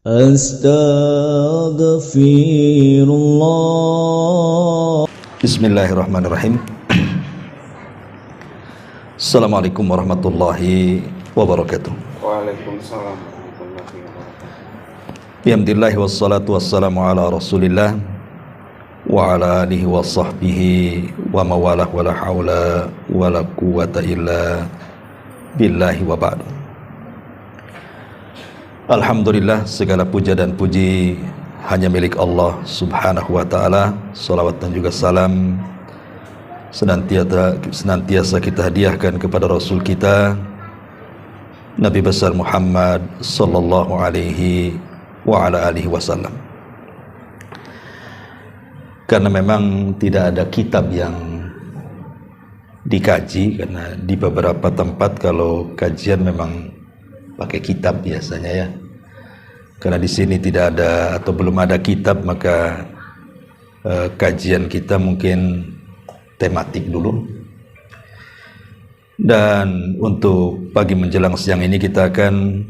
Astaghfirullah. Bismillahirrahmanirrahim. Assalamualaikum warahmatullahi wabarakatuh. Waalaikumsalam warahmatullahi wabarakatuh. Bihamdillahi wassalatu wassalamu ala rasulillah wa ala alihi wa sahbihi wa mawalah wa la hawla wa la quwata illa billahi wa ba'du. Alhamdulillah, segala puja dan puji hanya milik Allah subhanahu wa ta'ala. Salawat dan juga salam senantiasa kita hadiahkan kepada Rasul kita Nabi besar Muhammad sallallahu alaihi wa ala alihi wasallam. Karena memang tidak ada kitab yang dikaji, karena di beberapa tempat kalau kajian memang pakai kitab biasanya ya. Karena di sini tidak ada atau belum ada kitab, maka kajian kita mungkin tematik dulu. Dan untuk pagi menjelang siang ini kita akan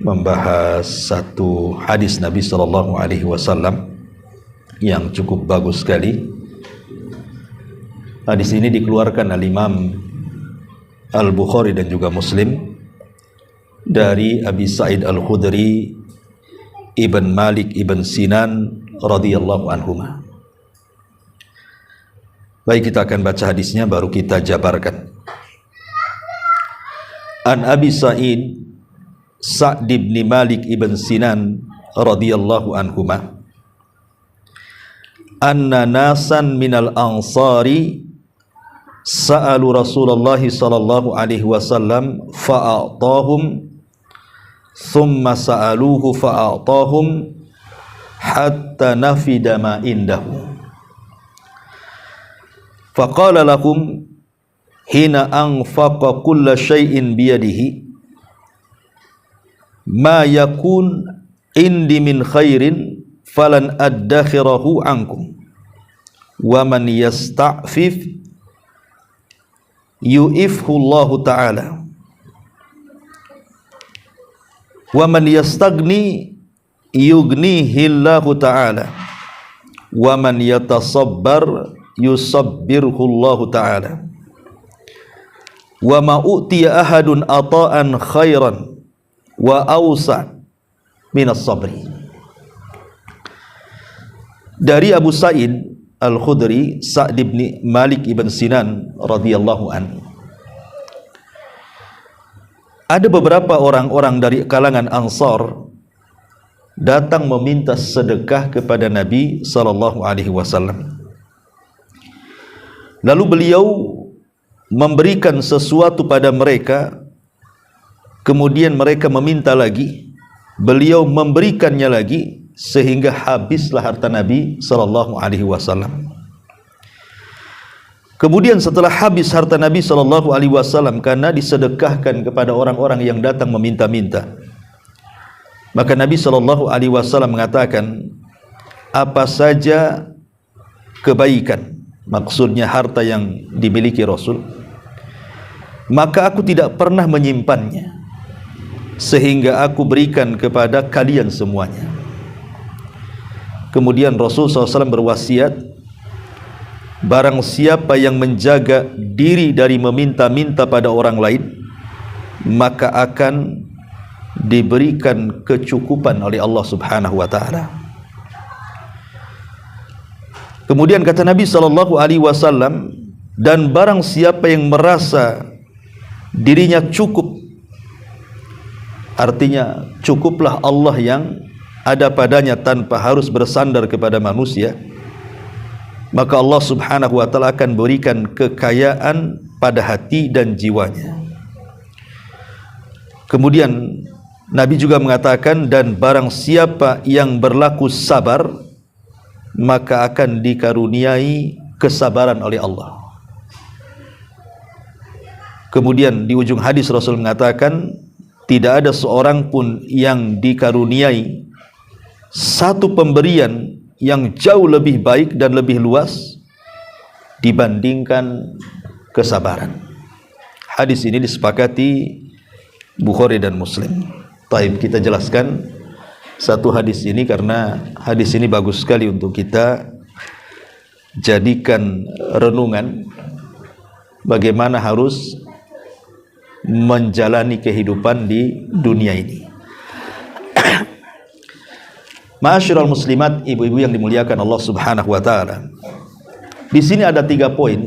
membahas satu hadis Nabi sallallahu alaihi wasallam yang cukup bagus sekali. Hadis ini dikeluarkan oleh Imam Al-Bukhari dan juga Muslim dari Abi Sa'id Al-Khudri Ibn Malik Ibn Sinan radhiyallahu anhuma. Baik, kita akan baca hadisnya baru kita jabarkan. An Abi Sa'id Sa'd ibn Malik Ibn Sinan radhiyallahu anhuma anna nasan minal ansari sa'alu Rasulullah sallallahu alaihi wasallam fa'atahum thumma sa'aluhu fa'atahum hatta nafida ma indahu faqala lahum hina anfaqa kulla syai'in biyadihi ma yakun indi min khairin falan addakhirahu ankum wa man yasta'fif yu'ifhu Allah ta'ala wa man yastagni yugnihi Allah ta'ala wa man yatasabbar yusabbirhu Allah ta'ala wa ma utiya ahadun ata'an khairan wa awsa' minas sabri. Dari Abu Sa'id Al-Khudri Sa'd ibn Malik Ibn Sinan radhiyallahu anhu, ada beberapa orang-orang dari kalangan Ansar datang meminta sedekah kepada Nabi sallallahu alaihi wasallam. Lalu beliau memberikan sesuatu pada mereka, kemudian mereka meminta lagi, beliau memberikannya lagi, sehingga habislah harta Nabi sallallahu alaihi wasallam. Kemudian setelah habis harta Nabi sallallahu alaihi wasallam karena disedekahkan kepada orang-orang yang datang meminta-minta, maka Nabi sallallahu alaihi wasallam mengatakan, apa saja kebaikan, maksudnya harta yang dimiliki Rasul, maka aku tidak pernah menyimpannya sehingga aku berikan kepada kalian semuanya. Kemudian Rasul SAW berwasiat, barang siapa yang menjaga diri dari meminta-minta pada orang lain, maka akan diberikan kecukupan oleh Allah Subhanahu wa ta'ala. Kemudian kata Nabi SAW, dan barang siapa yang merasa dirinya cukup, artinya cukuplah Allah yang ada padanya tanpa harus bersandar kepada manusia, maka Allah Subhanahu wa ta'ala akan berikan kekayaan pada hati dan jiwanya. Kemudian Nabi juga mengatakan, dan barang siapa yang berlaku sabar, maka akan dikaruniai kesabaran oleh Allah. Kemudian di ujung hadis Rasul mengatakan, tidak ada seorang pun yang dikaruniai satu pemberian yang jauh lebih baik dan lebih luas dibandingkan kesabaran. Hadis ini disepakati Bukhari dan Muslim. Taib, kita jelaskan satu hadis ini karena hadis ini bagus sekali untuk kita jadikan renungan bagaimana harus menjalani kehidupan di dunia ini. Ma'asyiral muslimat, ibu-ibu yang dimuliakan Allah Subhanahu wa taala. Di sini ada 3 poin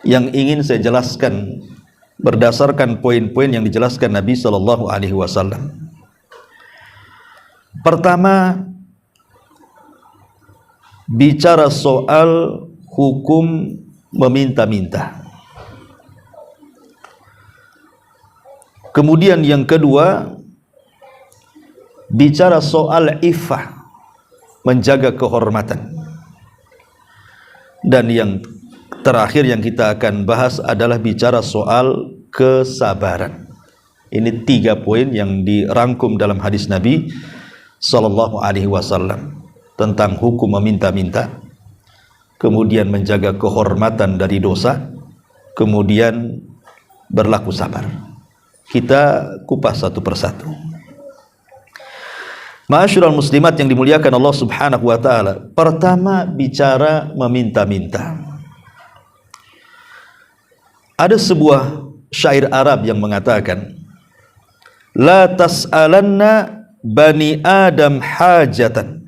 yang ingin saya jelaskan berdasarkan poin-poin yang dijelaskan Nabi sallallahu alaihi wasallam. Pertama, bicara soal hukum meminta-minta. Kemudian yang kedua, bicara soal iffah, menjaga kehormatan. Dan yang terakhir yang kita akan bahas adalah bicara soal kesabaran. Ini 3 poin yang dirangkum dalam hadis Nabi sallallahu alaihi wasallam tentang hukum meminta-minta, kemudian menjaga kehormatan dari dosa, kemudian berlaku sabar. Kita kupas satu persatu. Ma'asyiral muslimat yang dimuliakan Allah Subhanahu wa taala. Pertama, bicara meminta-minta. Ada sebuah syair Arab yang mengatakan, la tas'alanna bani Adam hajatan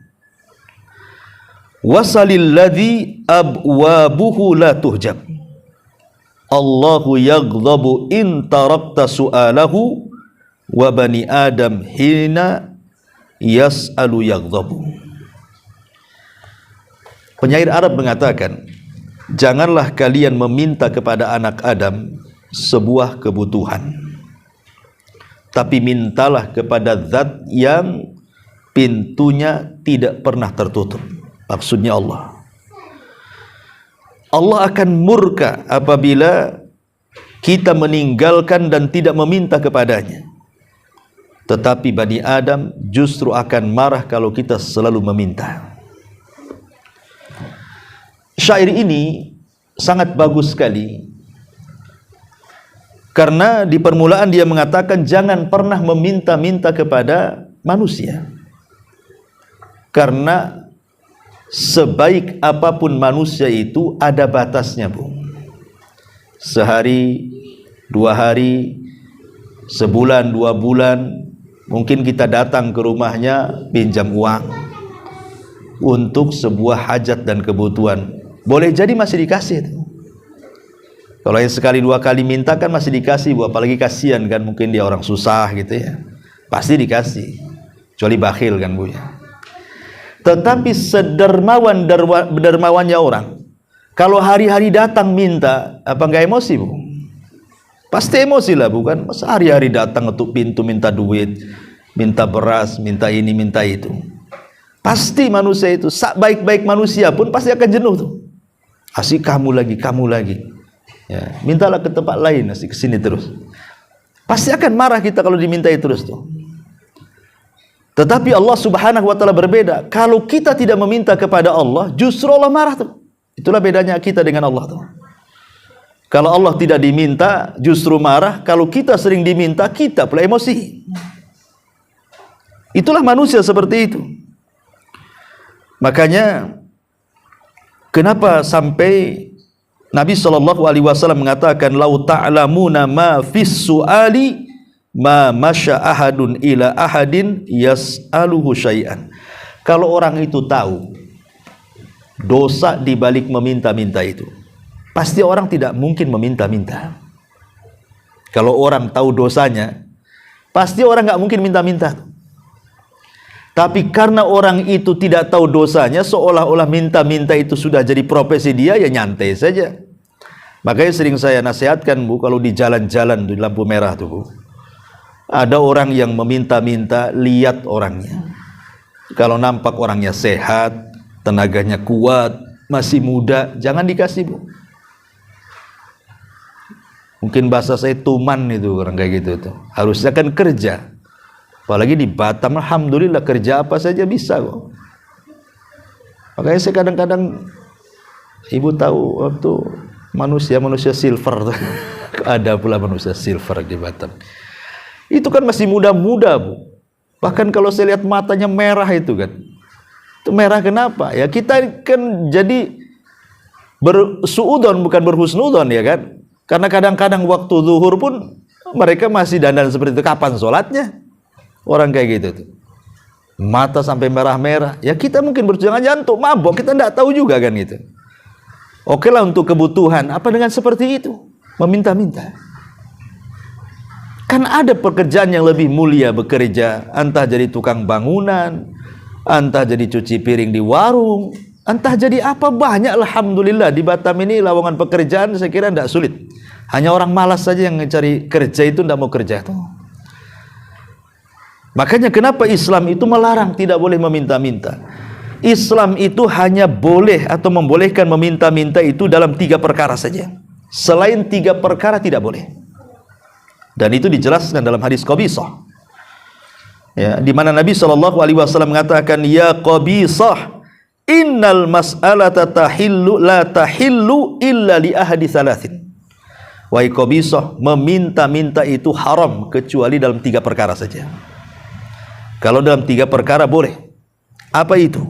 wasalil ladzi abwabuhu la tuhjab. Allahu yaghdabu in tarakta su'alahu wa bani Adam hina yas'alu yaghdabu. Penyair Arab mengatakan, janganlah kalian meminta kepada anak Adam sebuah kebutuhan, tapi mintalah kepada zat yang pintunya tidak pernah tertutup. Maksudnya Allah. Allah akan murka apabila kita meninggalkan dan tidak meminta kepadanya. Tetapi Bani Adam justru akan marah kalau kita selalu meminta. Syair ini sangat bagus sekali, karena di permulaan dia mengatakan jangan pernah meminta-minta kepada manusia, karena sebaik apapun manusia itu ada batasnya, Bu. Sehari, 2 hari, sebulan, 2 bulan, mungkin kita datang ke rumahnya pinjam uang untuk sebuah hajat dan kebutuhan. Boleh jadi masih dikasih. Kalau yang sekali 2 kali minta kan masih dikasih, Bu. Apalagi kasihan kan, mungkin dia orang susah gitu ya. Pasti dikasih. Kecuali bakhil kan, Bu ya. Tetapi sedermawannya orang, kalau hari-hari datang minta, apa enggak emosi, Bu? Pasti emosi lah, bukan? Masa hari-hari datang untuk pintu minta duit, minta beras, minta ini, minta itu. Pasti manusia itu, baik-baik manusia pun pasti akan jenuh tuh. Asik kamu lagi, kamu lagi. Ya, mintalah ke tempat lain, asik ke sini terus. Pasti akan marah kita kalau dimintai terus tuh. Tetapi Allah Subhanahu wa taala berbeda. Kalau kita tidak meminta kepada Allah, justru Allah marah tuh. Itulah bedanya kita dengan Allah tuh. Kalau Allah tidak diminta, justru marah. Kalau kita sering diminta, kita pula emosi. Itulah manusia seperti itu. Makanya kenapa sampai Nabi SAW mengatakan, lau ta'lamuna ma fis su'ali ma masya ahadun ila ahadin yas'aluhu syai'an. Kalau orang itu tahu dosa di balik meminta-minta itu, pasti orang tidak mungkin meminta-minta. Kalau orang tahu dosanya, pasti orang nggak mungkin minta-minta. Tapi karena orang itu tidak tahu dosanya, seolah-olah minta-minta itu sudah jadi profesi dia, ya nyantai saja. Makanya sering saya nasihatkan, Bu, kalau di jalan-jalan di lampu merah tuh, Bu, ada orang yang meminta-minta, lihat orangnya. Kalau nampak orangnya sehat, tenaganya kuat, masih muda, jangan dikasih, Bu. Mungkin bahasa saya tuman itu orang kayak gitu tuh. Harusnya kan kerja. Apalagi di Batam, alhamdulillah kerja apa saja bisa kok. Makanya saya kadang-kadang, Ibu tahu waktu manusia silver tuh. Ada pula manusia silver di Batam. Itu kan masih muda-muda, Bu. Bahkan kalau saya lihat matanya merah itu kan. Itu merah kenapa? Ya kita kan jadi bersuudon bukan berhusnudon ya kan. Karena kadang-kadang waktu zuhur pun mereka masih dandan seperti itu. Kapan sholatnya? Orang kayak gitu tuh. Mata sampai merah-merah. Ya kita mungkin berjangan-jangan untuk mabok, kita tidak tahu juga kan gitu. Oke lah untuk kebutuhan. Apa dengan seperti itu? Meminta-minta. Kan ada pekerjaan yang lebih mulia bekerja, entah jadi tukang bangunan, entah jadi cuci piring di warung, entah jadi apa, banyak. Alhamdulillah di Batam ini lowongan pekerjaan saya kira tidak sulit. Hanya orang malas saja yang mencari kerja itu tidak mau kerja. Makanya kenapa Islam itu melarang tidak boleh meminta-minta. Islam itu hanya boleh atau membolehkan meminta-minta itu dalam 3 perkara saja. Selain 3 perkara tidak boleh. Dan itu dijelaskan dalam hadis Qabisah. Ya, di mana Nabi SAW mengatakan, ya Qabisah, innal mas'alata tahillu la tahillu illa li ahadi thalathin. Wahai Qabisah, meminta-minta itu haram kecuali dalam 3 perkara saja. Kalau dalam 3 perkara boleh. Apa itu?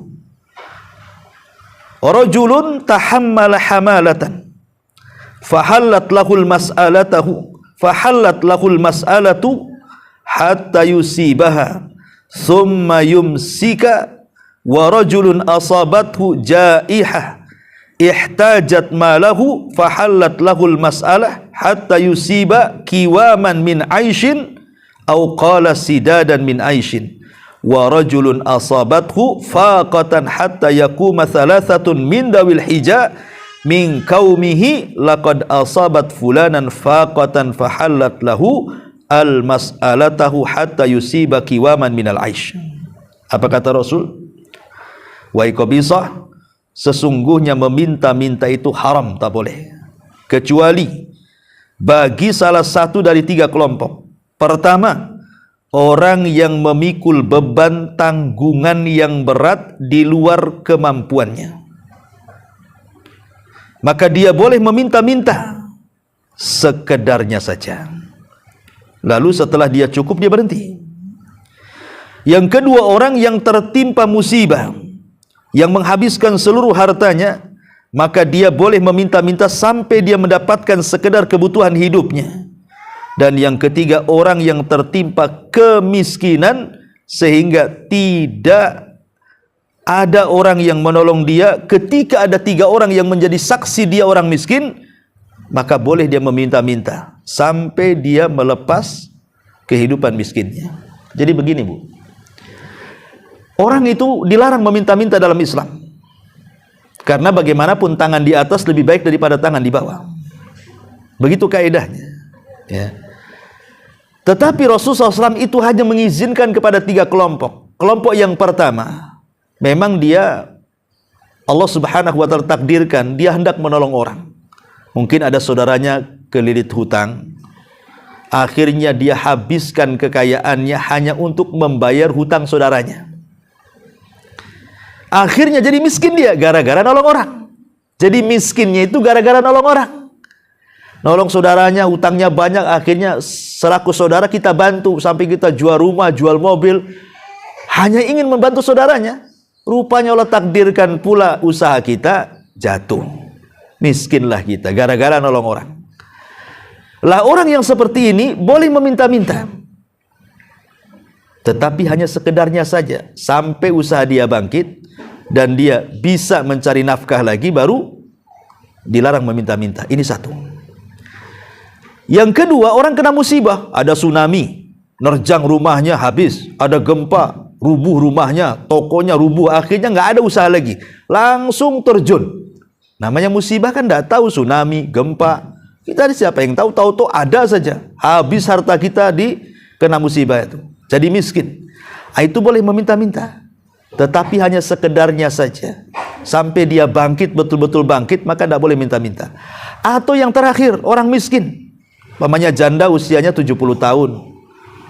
Rajulun tahammala hamalatan fahallat lahul mas'alatu hatta yusibaha thumma yumsika, wa rajulun asabathu jaihah ihtajat malahu fahallat lahul mas'alah hatta yusiba kiwaman min aishin aw qala sidadan min aishin, wa rajulun asabathu faqatan hatta yakuma thalathatun min dawil hija min qaumihi laqad asabat fulanan faqatan fahallat lahu al mas'alatahu hatta yusiba kiwaman minal aish. Apa kata Rasul? Wahai Qabisah, sesungguhnya meminta-minta itu haram, tak boleh, kecuali bagi salah satu dari 3 kelompok. Pertama, orang yang memikul beban tanggungan yang berat di luar kemampuannya, maka dia boleh meminta-minta sekedarnya saja. Lalu setelah dia cukup, dia berhenti. Yang kedua, orang yang tertimpa musibah yang menghabiskan seluruh hartanya, maka dia boleh meminta-minta sampai dia mendapatkan sekedar kebutuhan hidupnya. Dan yang ketiga, orang yang tertimpa kemiskinan sehingga tidak ada orang yang menolong dia. Ketika ada 3 orang yang menjadi saksi dia orang miskin, maka boleh dia meminta-minta sampai dia melepas kehidupan miskinnya. Jadi begini Bu, orang itu dilarang meminta-minta dalam Islam, karena bagaimanapun tangan di atas lebih baik daripada tangan di bawah. Begitu kaidahnya ya. Tetapi Rasulullah SAW itu hanya mengizinkan kepada 3 kelompok. Kelompok yang pertama, memang dia, Allah Subhanahu wa Ta'ala takdirkan dia hendak menolong orang. Mungkin ada saudaranya kelilit hutang, akhirnya dia habiskan kekayaannya hanya untuk membayar hutang saudaranya. Akhirnya jadi miskin dia gara-gara nolong orang. Jadi miskinnya itu gara-gara nolong orang. Nolong saudaranya, hutangnya banyak, akhirnya selaku saudara kita bantu sampai kita jual rumah, jual mobil, hanya ingin membantu saudaranya. Rupanya Allah takdirkan pula usaha kita jatuh. Miskinlah kita gara-gara nolong orang. Lah orang yang seperti ini boleh meminta-minta, tetapi hanya sekedarnya saja sampai usaha dia bangkit dan dia bisa mencari nafkah lagi, baru dilarang meminta-minta. Ini satu. Yang kedua, orang kena musibah, ada tsunami, nerjang rumahnya habis, ada gempa, rubuh rumahnya, tokonya rubuh, akhirnya nggak ada usaha lagi, langsung terjun. Namanya musibah kan nggak tahu tsunami, gempa, kita siapa yang tahu, tahu-tahu ada saja, habis harta kita di kena musibah itu, jadi miskin. Itu boleh meminta-minta, tetapi hanya sekedarnya saja sampai dia bangkit, betul-betul bangkit, maka tidak boleh minta-minta. Atau yang terakhir, orang miskin, umpamanya janda usianya 70 tahun,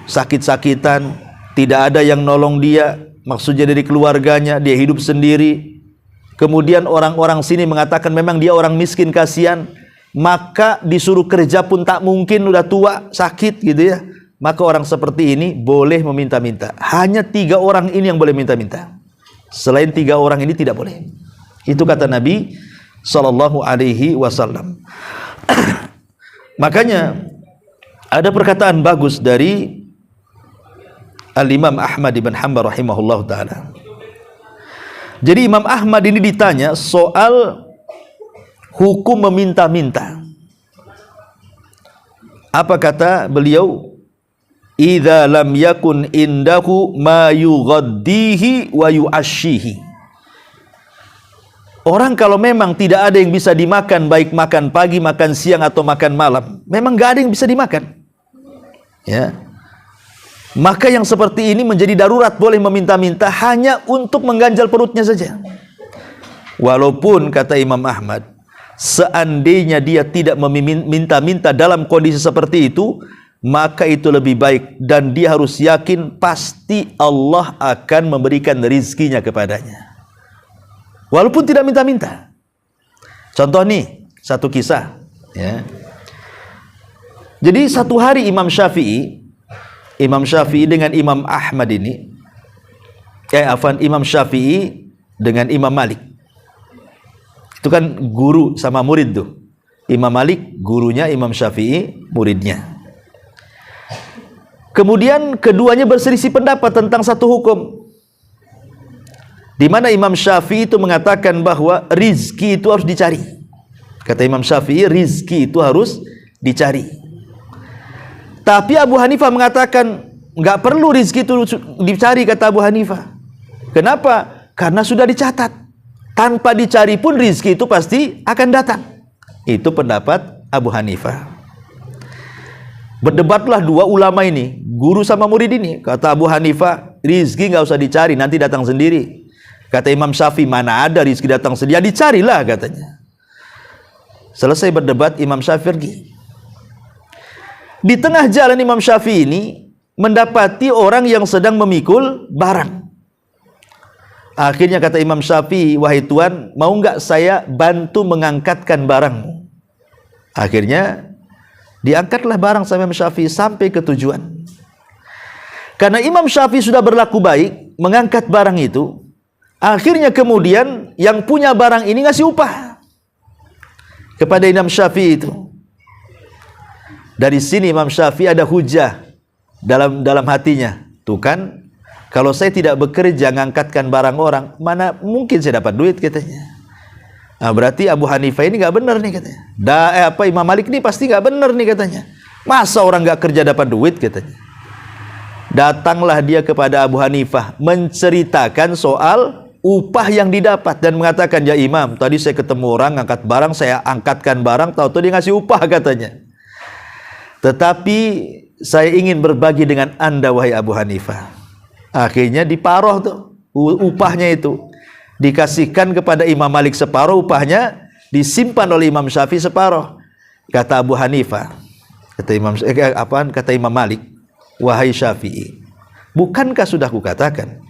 sakit-sakitan, tidak ada yang nolong dia, maksudnya dari keluarganya, dia hidup sendiri. Kemudian orang-orang sini mengatakan memang dia orang miskin, kasihan, maka disuruh kerja pun tak mungkin, udah tua, sakit gitu ya. maka orang seperti ini boleh meminta-minta. Hanya 3 orang ini yang boleh minta-minta. Selain 3 orang ini tidak boleh. Itu kata Nabi sallallahu alaihi wasallam. Makanya ada perkataan bagus dari Al-Imam Ahmad ibn Hanbal rahimahullah ta'ala. Jadi Imam Ahmad ini ditanya soal hukum meminta-minta. Apa kata beliau? Idza lam yakun indahu ma yughaddihi wa yu'ashshihi. Orang kalau memang tidak ada yang bisa dimakan, baik makan pagi, makan siang atau makan malam, memang gak ada yang bisa dimakan, ya, maka yang seperti ini menjadi darurat, boleh meminta-minta hanya untuk mengganjal perutnya saja. Walaupun kata Imam Ahmad, seandainya dia tidak meminta-minta dalam kondisi seperti itu, maka itu lebih baik, dan dia harus yakin pasti Allah akan memberikan rizkinya kepadanya walaupun tidak minta-minta. Contoh nih, satu kisah, ya. Jadi satu hari Imam Syafi'i dengan Imam Ahmad ini, Imam Syafi'i dengan Imam Malik, itu kan guru sama murid tuh. Imam Malik gurunya, Imam Syafi'i muridnya. Kemudian keduanya berselisih pendapat tentang satu hukum, di mana Imam Syafi'i itu mengatakan bahwa rizki itu harus dicari. Kata Imam Syafi'i, rizki itu harus dicari. Tapi Abu Hanifah mengatakan nggak perlu rizki itu dicari, kata Abu Hanifah. Kenapa? Karena sudah dicatat. Tanpa dicari pun rizki itu pasti akan datang. Itu pendapat Abu Hanifah. Berdebatlah 2 ulama ini, guru sama murid ini. Kata Abu Hanifah, rizki nggak usah dicari, nanti datang sendiri. Kata Imam Syafi'i, mana ada rizki datang sendiri, ya dicarilah katanya. Selesai berdebat, Imam Syafi'i pergi. Di tengah jalan Imam Syafi'i ini mendapati orang yang sedang memikul barang. Akhirnya kata Imam Syafi'i, wahai Tuan, mau nggak saya bantu mengangkatkan barangmu? Akhirnya diangkatlah barang sama Imam Syafi'i sampai ke tujuan. Karena Imam Syafi'i sudah berlaku baik mengangkat barang itu, akhirnya kemudian yang punya barang ini ngasih upah kepada Imam Syafi'i itu. Dari sini Imam Syafi'i ada hujah dalam hatinya. Tuh kan, kalau saya tidak bekerja ngangkatkan barang orang, mana mungkin saya dapat duit katanya. Nah, berarti Abu Hanifah ini nggak benar nih katanya. Imam Malik ini pasti nggak benar nih katanya. Masa orang nggak kerja dapat duit katanya. Datanglah dia kepada Abu Hanifah menceritakan soal upah yang didapat dan mengatakan, ya Imam, tadi saya ketemu orang ngangkat barang, saya angkatkan barang, tahu-tahu dia ngasih upah katanya. Tetapi saya ingin berbagi dengan Anda wahai Abu Hanifah. Akhirnya diparoh tuh upahnya itu, dikasihkan kepada Imam Malik separuh, upahnya disimpan oleh Imam Syafi'i separuh. Kata Abu Hanifah, kata Imam Malik, wahai Syafi'i, bukankah sudah kukatakan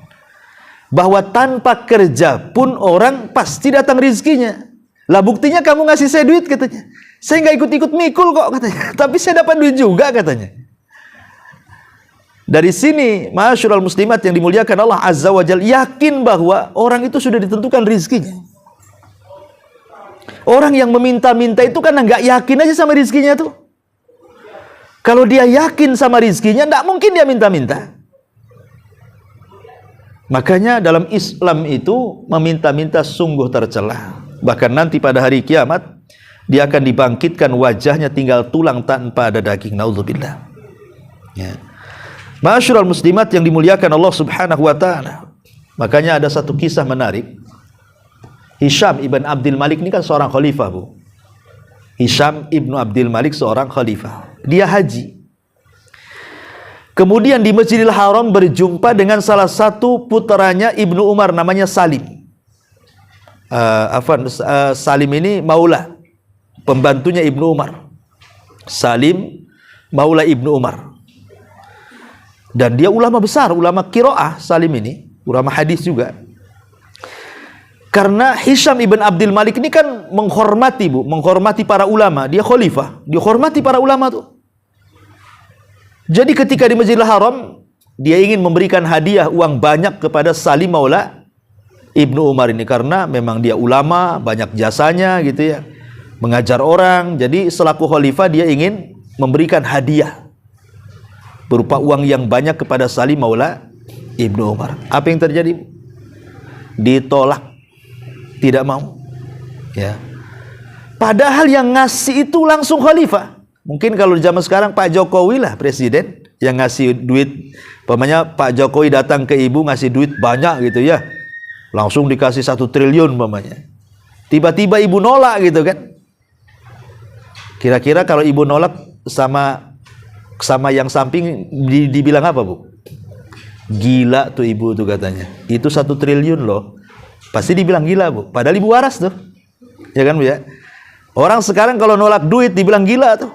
bahwa tanpa kerja pun orang pasti datang rizkinya? Lah buktinya kamu ngasih saya duit katanya. Saya nggak ikut-ikut mikul kok katanya, tapi saya dapat duit juga katanya. Dari sini, ma'asyiral muslimat yang dimuliakan Allah Azza wa Jalla, yakin bahwa orang itu sudah ditentukan rizkinya. Orang yang meminta-minta itu karena nggak yakin aja sama rizkinya tuh. Kalau dia yakin sama rizkinya, nggak mungkin dia minta-minta. Makanya dalam Islam itu meminta-minta sungguh tercela. Bahkan nanti pada hari kiamat dia akan dibangkitkan, wajahnya tinggal tulang tanpa ada daging. Naudzubillah. Ya. Ma'asyiral muslimat yang dimuliakan Allah Subhanahu wa taala. Makanya ada satu kisah menarik. Hisham ibn Abdul Malik ini kan seorang khalifah, Bu. Hisham ibn Abdul Malik seorang khalifah. Dia haji. Kemudian di Masjidil Haram berjumpa dengan salah satu putranya Ibnu Umar, namanya Salim. Salim ini maula, pembantunya Ibnu Umar. Salim maula Ibnu Umar. Dan dia ulama besar, ulama qiraah. Salim ini ulama hadis juga. Karena Hisham ibn Abdul Malik ini kan menghormati, Bu, menghormati para ulama. Dia khalifah, dihormati para ulama tuh. Jadi ketika di Masjidil Haram, dia ingin memberikan hadiah uang banyak kepada Salim Maula Ibnu Umar ini, karena memang dia ulama, banyak jasanya gitu ya, mengajar orang. Jadi selaku khalifah dia ingin memberikan hadiah berupa uang yang banyak kepada Salim Maula Ibnu Umar. Apa yang terjadi? Ditolak, tidak mau. Ya. Padahal yang ngasih itu langsung khalifah. Mungkin kalau di zaman sekarang Pak Jokowi lah presiden yang ngasih duit. Umpamanya Pak Jokowi datang ke ibu ngasih duit banyak gitu ya, langsung dikasih 1 triliun umpamanya. Tiba-tiba ibu nolak gitu kan. Kira-kira kalau ibu nolak sama yang samping dibilang apa, Bu? Gila tuh ibu tuh katanya. Itu 1 triliun loh. Pasti dibilang gila, Bu. Padahal ibu waras tuh. Ya kan, Bu ya? Orang sekarang kalau nolak duit dibilang gila tuh.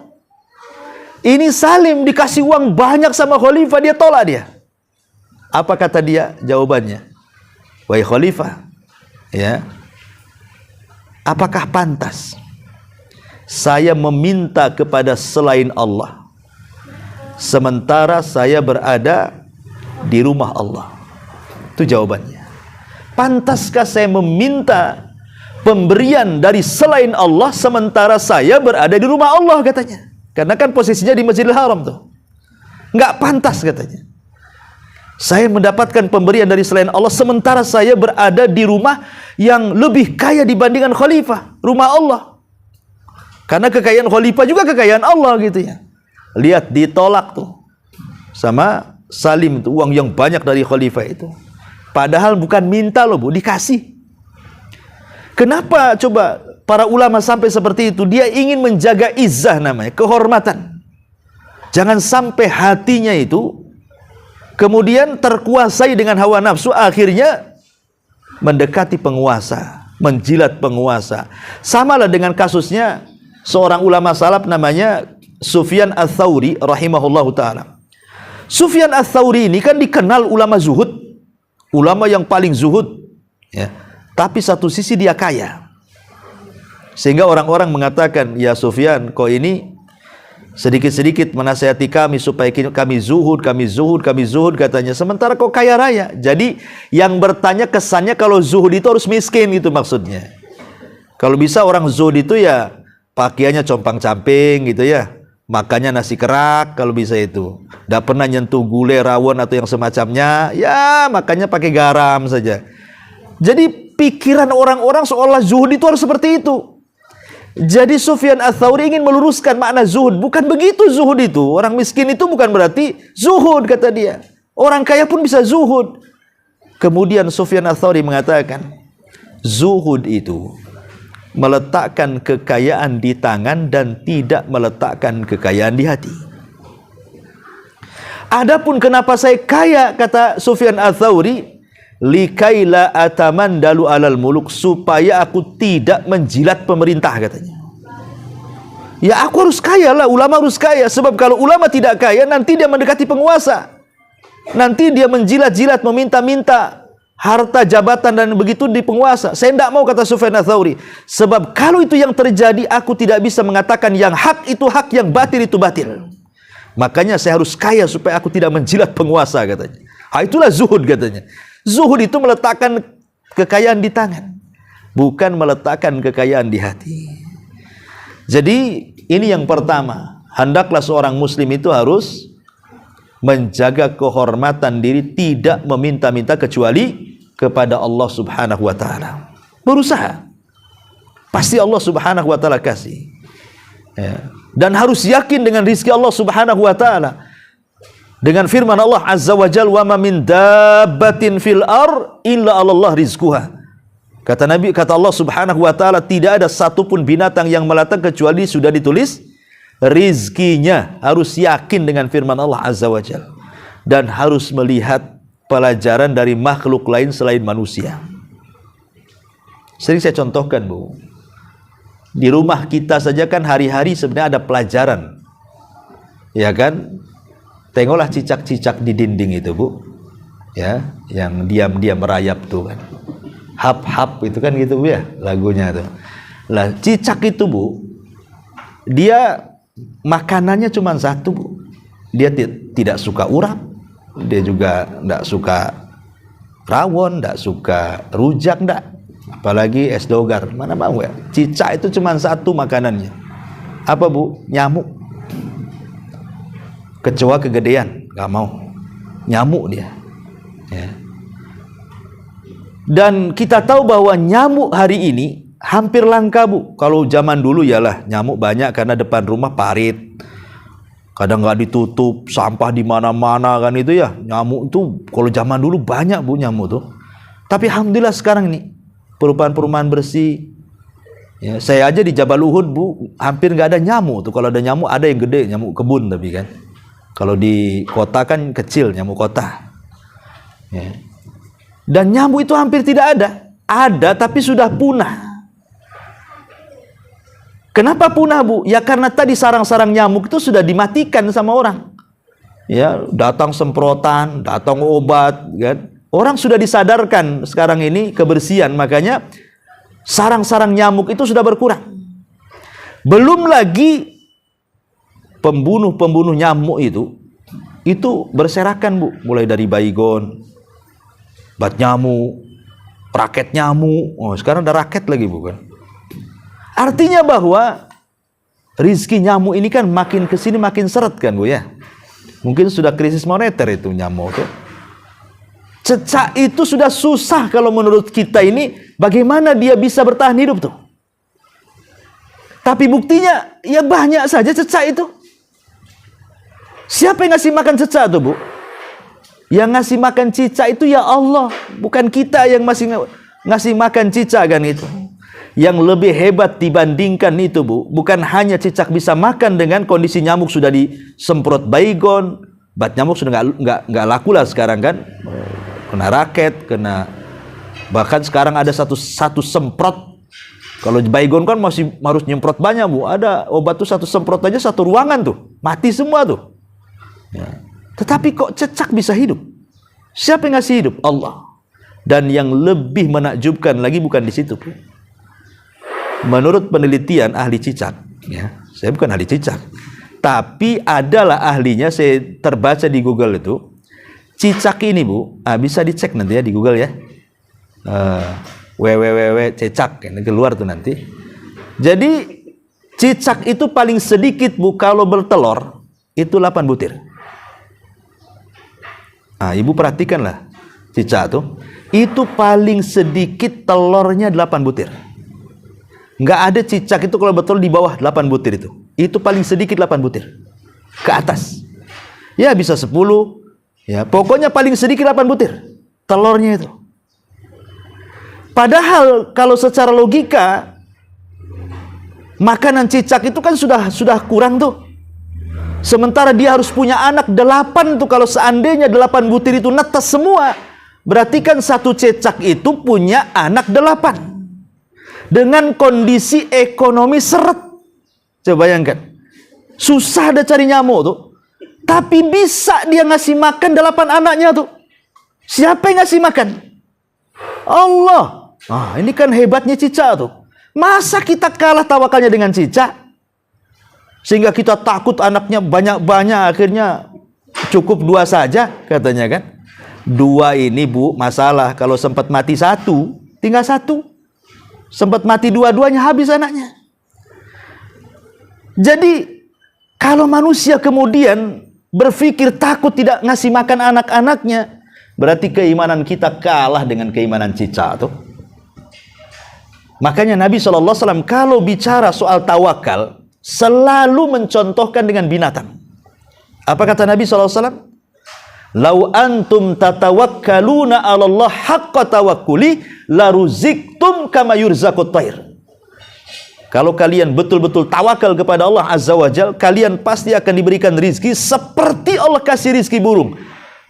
Ini Salim dikasih uang banyak sama khalifah, dia tolak dia. Apa kata dia? Jawabannya, wahai khalifah, ya, apakah pantas saya meminta kepada selain Allah sementara saya berada di rumah Allah? Itu jawabannya. Pantaskah saya meminta pemberian dari selain Allah sementara saya berada di rumah Allah, katanya. Karena kan posisinya di Masjidil Haram tuh. Nggak pantas katanya. Saya mendapatkan pemberian dari selain Allah sementara saya berada di rumah yang lebih kaya dibandingkan khalifah, rumah Allah. Karena kekayaan khalifah juga kekayaan Allah gitu ya. Lihat, ditolak tuh sama Salim tuh uang yang banyak dari khalifah itu. Padahal bukan minta loh, Bu, dikasih. Kenapa coba para ulama sampai seperti itu? Dia ingin menjaga izzah namanya, kehormatan. Jangan sampai hatinya itu kemudian terkuasai dengan hawa nafsu, akhirnya mendekati penguasa, menjilat penguasa. Samalah dengan kasusnya seorang ulama salaf namanya Sufyan Ats-Tsauri rahimahullahu ta'ala. Sufyan Ats-Tsauri ini kan dikenal ulama zuhud, ulama yang paling zuhud ya. Tapi satu sisi dia kaya, sehingga orang-orang mengatakan, ya Sufyan, kau ini sedikit-sedikit menasihati kami supaya kami zuhud, katanya. Sementara kau kaya raya. Jadi yang bertanya kesannya kalau zuhud itu harus miskin gitu maksudnya. Kalau bisa orang zuhud itu ya pakaiannya compang-camping gitu ya, makannya nasi kerak kalau bisa itu. Tidak pernah nyentuh gulai, rawon atau yang semacamnya. Ya makannya pakai garam saja. Jadi pikiran orang-orang seolah zuhud itu harus seperti itu. Jadi Sufyan Ats-Tsauri ingin meluruskan makna zuhud. Bukan begitu zuhud itu. Orang miskin itu bukan berarti zuhud, kata dia. Orang kaya pun bisa zuhud. Kemudian Sufyan Ats-Tsauri mengatakan, zuhud itu meletakkan kekayaan di tangan dan tidak meletakkan kekayaan di hati. Adapun kenapa saya kaya, kata Sufyan Ats-Tsauri, likaila atamandalu alal muluk, supaya aku tidak menjilat pemerintah, katanya. Ya aku harus kaya lah, ulama harus kaya. Sebab kalau ulama tidak kaya, nanti dia mendekati penguasa, nanti dia menjilat-jilat, meminta-minta harta jabatan dan begitu di penguasa. Saya tidak mau, kata Sufyan Ats-Tsauri. Sebab kalau itu yang terjadi, aku tidak bisa mengatakan yang hak itu hak, yang batil itu batil. Makanya saya harus kaya supaya aku tidak menjilat penguasa, katanya. Itulah zuhud, katanya. Zuhud itu meletakkan kekayaan di tangan, bukan meletakkan kekayaan di hati. Jadi ini yang pertama, hendaklah seorang muslim itu harus menjaga kehormatan diri, tidak meminta-minta kecuali kepada Allah Subhanahu wa taala. Berusaha, pasti Allah Subhanahu wa taala kasih. Ya. Dan harus yakin dengan rizki Allah Subhanahu wa taala. Dengan firman Allah Azza wa Jalla, wa ma min dabbatin fil ar illa 'alallah rizquha. Kata Nabi, kata Allah Subhanahu wa taala, tidak ada satupun binatang yang melata kecuali sudah ditulis rizkinya. Harus yakin dengan firman Allah Azza wa Jalla dan harus melihat pelajaran dari makhluk lain selain manusia. Sering saya contohkan, Bu. Di rumah kita saja kan hari-hari sebenarnya ada pelajaran. Ya kan? Tengoklah cicak-cicak di dinding itu, Bu. Ya, yang diam-diam merayap tuh kan. Hap-hap itu kan gitu, Bu ya, lagunya tuh. Lah, cicak itu, Bu, dia makanannya cuma satu, Bu. Dia tidak suka urap, dia juga tidak suka rawon, tidak suka rujak, tidak. Apalagi es dogar, mana mau ya? Cicak itu cuma satu makanannya. Apa Bu? Nyamuk. Kecoa kegedean, nggak mau. Nyamuk dia. Ya. Dan kita tahu bahwa nyamuk hari ini hampir langka Bu. Kalau zaman dulu yalah nyamuk banyak karena depan rumah parit. Kadang nggak ditutup, sampah di mana-mana kan itu ya. Nyamuk itu kalau zaman dulu banyak Bu nyamuk tuh. Tapi alhamdulillah sekarang ini perumahan-perumahan bersih. Ya, saya aja di Jabal Uhud Bu, hampir nggak ada nyamuk tuh. Kalau ada nyamuk ada yang gede, nyamuk kebun tapi kan. Kalau di kota kan kecil, nyamuk kota. Ya. Dan nyamuk itu hampir tidak ada. Ada tapi sudah punah. Kenapa punah Bu? Ya karena tadi sarang-sarang nyamuk itu sudah dimatikan sama orang. Ya, datang semprotan, datang obat, kan? Orang sudah disadarkan sekarang ini kebersihan, makanya sarang-sarang nyamuk itu sudah berkurang. Belum lagi pembunuh-pembunuh nyamuk itu berserakan Bu, mulai dari baygon, bat nyamuk, raket nyamuk. Oh, sekarang ada raket lagi bukan? Artinya bahwa rizki nyamuk ini kan makin kesini makin seret kan Bu ya. Mungkin sudah krisis moneter itu nyamuk tuh. Cecak itu sudah susah kalau menurut kita ini. Bagaimana dia bisa bertahan hidup tuh? Tapi buktinya ya banyak saja cecak itu. Siapa yang ngasih makan cecak tuh Bu? Yang ngasih makan cicak itu ya Allah, bukan kita yang masih ngasih makan cicak kan itu. Yang lebih hebat dibandingkan itu Bu, bukan hanya cicak bisa makan dengan kondisi nyamuk sudah disemprot baygon, bat nyamuk sudah nggak laku lah sekarang kan, kena raket, kena bahkan sekarang ada satu semprot. Kalau baygon kan masih harus nyemprot banyak Bu, ada obat tuh satu semprot aja satu ruangan tuh, mati semua tuh. Ya. Tetapi kok cecak bisa hidup? Siapa yang ngasih hidup? Allah. Dan yang lebih menakjubkan lagi bukan di situ. Menurut penelitian ahli cicak, ya, saya bukan ahli cicak, tapi adalah ahlinya, saya terbaca di Google itu, cicak ini Bu, bisa dicek nanti ya di Google ya, www.cicak, ini keluar tuh nanti. Jadi cicak itu paling sedikit Bu kalau bertelur itu 8 butir. Nah, Ibu perhatikanlah cicak tuh, itu paling sedikit telurnya 8 butir. Nggak ada cicak itu kalau betul di bawah 8 butir itu. Itu paling sedikit 8 butir. Ke atas. Ya bisa 10. Ya, pokoknya paling sedikit 8 butir. Telurnya itu. Padahal kalau secara logika makanan cicak itu kan sudah kurang tuh. Sementara dia harus punya anak 8 tuh. Kalau seandainya 8 butir itu netes semua, berarti kan satu cicak itu punya anak 8. Dengan kondisi ekonomi seret. Coba bayangkan. Susah ada cari nyamuk tuh. Tapi bisa dia ngasih makan 8 anaknya tuh. Siapa yang ngasih makan? Allah. Ah, ini kan hebatnya cicak tuh. Masa kita kalah tawakalnya dengan cicak? Sehingga kita takut anaknya banyak-banyak, akhirnya cukup 2 saja katanya kan. 2 ini Bu masalah. Kalau sempat mati 1, tinggal 1. Sempat mati 2-duanya, habis anaknya. Jadi kalau manusia kemudian berpikir takut tidak ngasih makan anak-anaknya, berarti keimanan kita kalah dengan keimanan cicak tuh. Makanya Nabi SAW kalau bicara soal tawakal selalu mencontohkan dengan binatang. Apa kata Nabi SAW? Lau antum tatawakkaluna 'ala Allah haqqa tawakkuli la ruziktum kama yurzaqut thair. Kalau kalian betul-betul tawakal kepada Allah Azza wa Jalla, kalian pasti akan diberikan rizki seperti Allah kasih rizki burung.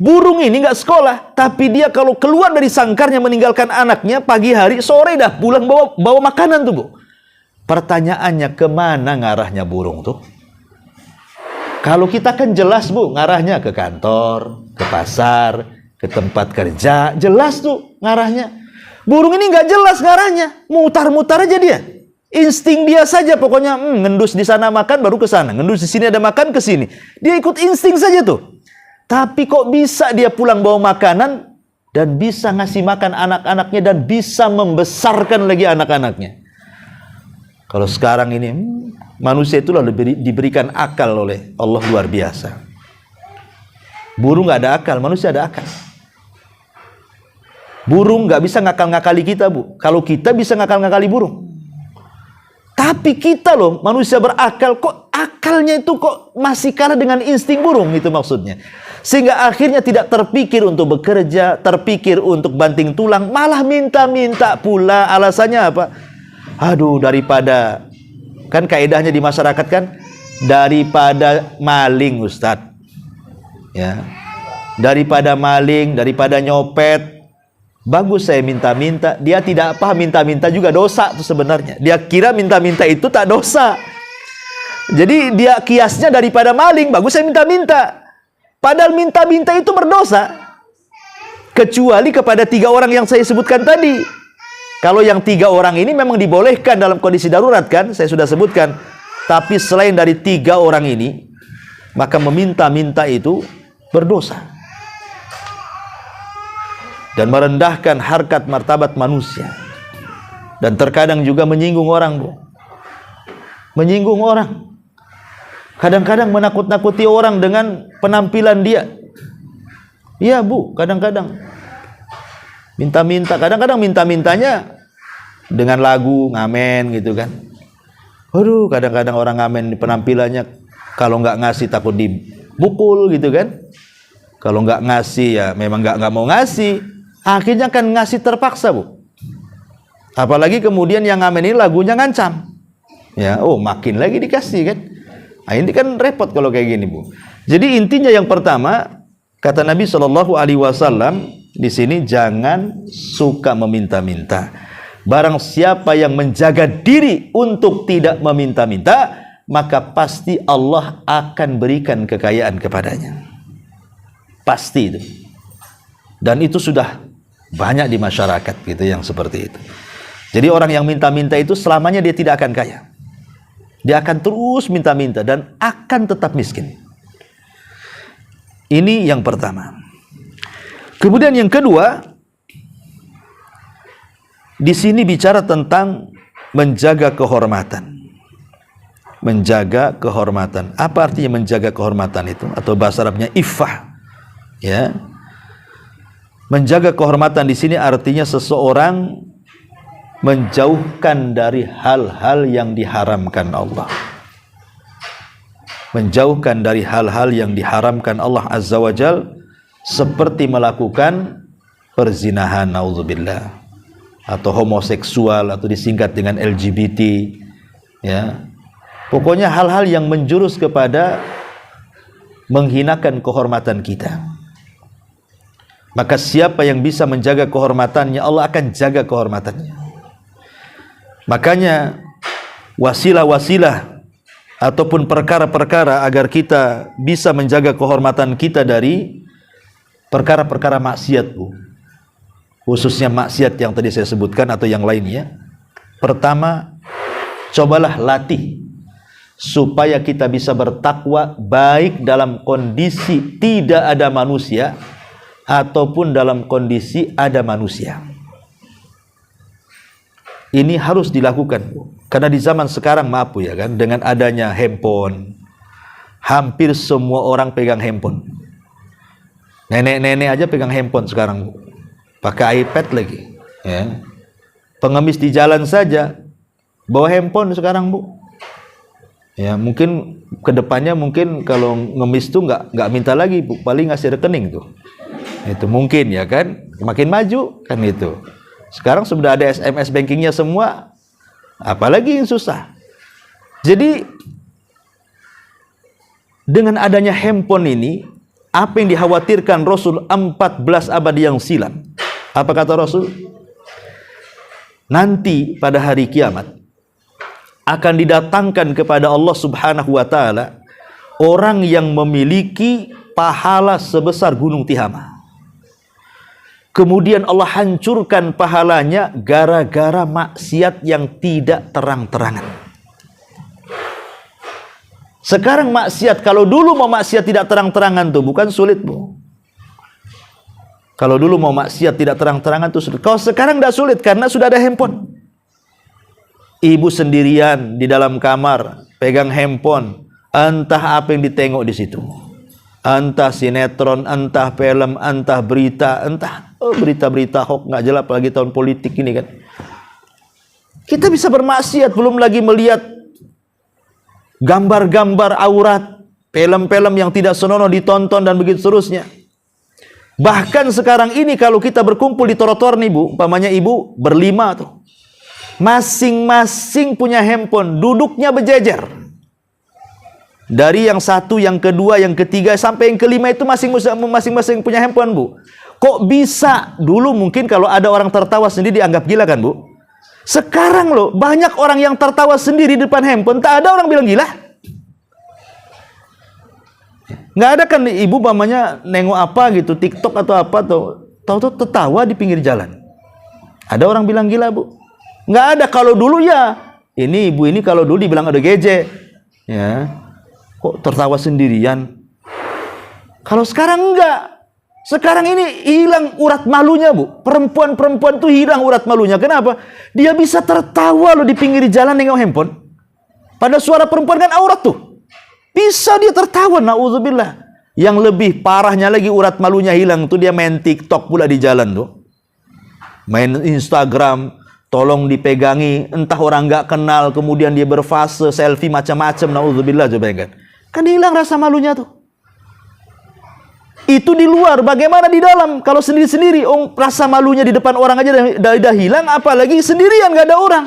Burung ini nggak sekolah, tapi dia kalau keluar dari sangkarnya meninggalkan anaknya pagi hari, sore dah pulang bawa makanan tuh Bu. Pertanyaannya, kemana ngarahnya burung tuh? Kalau kita kan jelas Bu, ngarahnya ke kantor, ke pasar, ke tempat kerja, jelas tuh ngarahnya. Burung ini nggak jelas ngarahnya, mutar-mutar aja dia. Insting dia saja pokoknya, ngendus di sana makan baru ke sana, ngendus di sini ada makan ke sini. Dia ikut insting saja tuh. Tapi kok bisa dia pulang bawa makanan dan bisa ngasih makan anak-anaknya dan bisa membesarkan lagi anak-anaknya. Kalau sekarang ini manusia itulah diberikan akal oleh Allah luar biasa. Burung nggak ada akal, manusia ada akal. Burung nggak bisa ngakal-ngakali kita, Bu. Kalau kita bisa ngakal-ngakali burung. Tapi kita loh, manusia berakal, kok akalnya itu kok masih kalah dengan insting burung, itu maksudnya. Sehingga akhirnya tidak terpikir untuk bekerja, terpikir untuk banting tulang, malah minta-minta pula. Alasannya apa? Aduh, daripada, kan kaedahnya di masyarakat kan, daripada maling, Ustadz. Ya, daripada maling, daripada nyopet, bagus saya minta-minta. Dia tidak paham minta-minta juga dosa tuh sebenarnya. Dia kira minta-minta itu tak dosa. Jadi dia kiasnya daripada maling, bagus saya minta-minta. Padahal minta-minta itu berdosa. Kecuali kepada 3 orang yang saya sebutkan tadi. Kalau yang 3 orang ini memang dibolehkan dalam kondisi darurat kan, saya sudah sebutkan. Tapi selain dari 3 orang ini, maka meminta-minta itu berdosa. Dan merendahkan harkat martabat manusia. Dan terkadang juga menyinggung orang, Bu. Menyinggung orang. Kadang-kadang menakut-nakuti orang dengan penampilan dia. Iya, Bu, kadang-kadang minta-minta, kadang-kadang minta-mintanya dengan lagu ngamen gitu kan. Aduh, kadang-kadang orang ngamen penampilannya kalau nggak ngasih takut dipukul gitu kan. Kalau nggak ngasih ya memang nggak mau ngasih. Akhirnya kan ngasih terpaksa, Bu. Apalagi kemudian yang ngamen ini lagunya ngancam. Ya, oh makin lagi dikasih kan. Nah, ini kan repot kalau kayak gini, Bu. Jadi intinya yang pertama, kata Nabi SAW di sini, jangan suka meminta-minta. Barang siapa yang menjaga diri untuk tidak meminta-minta, maka pasti Allah akan berikan kekayaan kepadanya. Pasti itu. Dan itu sudah banyak di masyarakat gitu yang seperti itu. Jadi orang yang minta-minta itu selamanya dia tidak akan kaya. Dia akan terus minta-minta dan akan tetap miskin. Ini yang pertama. Kemudian yang kedua, di sini bicara tentang menjaga kehormatan. Menjaga kehormatan. Apa artinya menjaga kehormatan itu? Atau bahasa Arabnya iffah. Ya. Menjaga kehormatan di sini artinya seseorang menjauhkan dari hal-hal yang diharamkan Allah. Menjauhkan dari hal-hal yang diharamkan Allah Azza wa Jal, seperti melakukan perzinahan, naudzubillah, atau homoseksual, atau disingkat dengan LGBT, ya. Pokoknya hal-hal yang menjurus kepada menghinakan kehormatan kita. Maka siapa yang bisa menjaga kehormatannya, Allah akan jaga kehormatannya. Makanya wasilah-wasilah ataupun perkara-perkara agar kita bisa menjaga kehormatan kita dari perkara-perkara maksiat, Bu. Khususnya maksiat yang tadi saya sebutkan atau yang lainnya. Pertama, cobalah latih supaya kita bisa bertakwa baik dalam kondisi tidak ada manusia ataupun dalam kondisi ada manusia. Ini harus dilakukan, Bu. Karena di zaman sekarang, maaf, Bu, ya kan, dengan adanya handphone, hampir semua orang pegang handphone. Nenek-nenek aja pegang handphone sekarang, Bu. Pakai iPad lagi, ya. Pengemis di jalan saja bawa handphone sekarang, Bu. Ya, mungkin kedepannya mungkin kalau ngemis tuh nggak minta lagi, Bu, paling ngasih rekening tuh. Itu mungkin, ya kan, makin maju kan itu. Sekarang sudah ada SMS bankingnya semua, apalagi yang susah. Jadi dengan adanya handphone ini, apa yang dikhawatirkan Rasul 14 abad yang silam? Apa kata Rasul? Nanti pada hari kiamat akan didatangkan kepada Allah Subhanahu wa taala orang yang memiliki pahala sebesar gunung Tihama. Kemudian Allah hancurkan pahalanya gara-gara maksiat yang tidak terang-terangan. Sekarang maksiat, kalau dulu mau maksiat tidak terang-terangan tuh bukan sulit, Bu. Kalau dulu mau maksiat tidak terang-terangan itu sulit. Kalau sekarang tidak sulit karena sudah ada handphone. Ibu sendirian di dalam kamar, pegang handphone, entah apa yang ditengok di situ. Entah sinetron, entah film, entah berita, entah berita-berita hoax nggak jelas, apalagi tahun politik ini kan. Kita bisa bermaksiat, belum lagi melihat gambar-gambar aurat, film-film yang tidak senonoh ditonton dan begitu seterusnya. Bahkan sekarang ini kalau kita berkumpul di trotoar nih Bu, umpamanya ibu berlima tuh, masing-masing punya handphone, duduknya berjejer. Dari yang satu, yang kedua, yang ketiga, sampai yang kelima itu masing-masing punya handphone Bu. Kok bisa? Dulu mungkin kalau ada orang tertawa sendiri dianggap gila kan Bu? Sekarang loh, banyak orang yang tertawa sendiri di depan handphone, tak ada orang bilang gila. Nggak ada kan ibu mamanya nengok apa gitu, TikTok atau apa tuh, tahu-tahu tertawa di pinggir jalan. Ada orang bilang gila Bu? Nggak ada. Kalau dulu ya, ini ibu ini kalau dulu dibilang ada geje, ya, kok tertawa sendirian. Kalau sekarang enggak. Sekarang ini hilang urat malunya Bu. Perempuan-perempuan tuh hilang urat malunya. Kenapa? Dia bisa tertawa loh di pinggir jalan nengok handphone. Pada suara perempuan kan aurat tuh. Bisa dia tertawa, na'udzubillah. Yang lebih parahnya lagi urat malunya hilang tuh dia main TikTok pula di jalan tuh. Main Instagram, tolong dipegangi, entah orang nggak kenal, kemudian dia berfase, selfie macam-macam, na'udzubillah coba kan. Kan hilang rasa malunya tuh. Itu di luar, bagaimana di dalam? Kalau sendiri-sendiri, rasa malunya di depan orang aja dah hilang, apalagi sendirian nggak ada orang.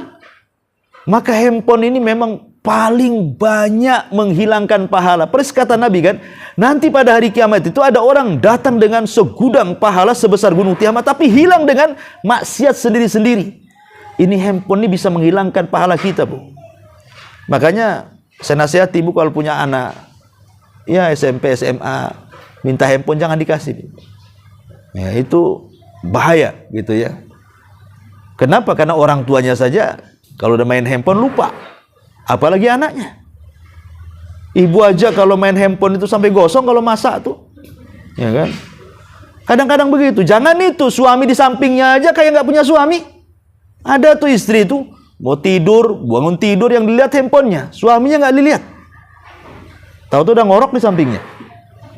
Maka handphone ini memang paling banyak menghilangkan pahala. Persis kata Nabi kan, nanti pada hari kiamat itu ada orang datang dengan segudang pahala sebesar gunung Tiamat, tapi hilang dengan maksiat sendiri-sendiri. Ini handphone ini bisa menghilangkan pahala kita Bu. Makanya saya nasihati Bu, kalau punya anak, ya SMP, SMA, minta handphone jangan dikasih Bu. Ya, itu bahaya gitu ya. Kenapa? Karena orang tuanya saja kalau udah main handphone lupa. Apalagi anaknya. Ibu aja kalau main handphone itu sampai gosong kalau masak tuh. Ya kan? Kadang-kadang begitu. Jangan itu, suami di sampingnya aja kayak nggak punya suami. Ada tuh istri tuh mau tidur, bangun tidur yang dilihat handphonenya, suaminya nggak dilihat. Tahu tuh udah ngorok di sampingnya.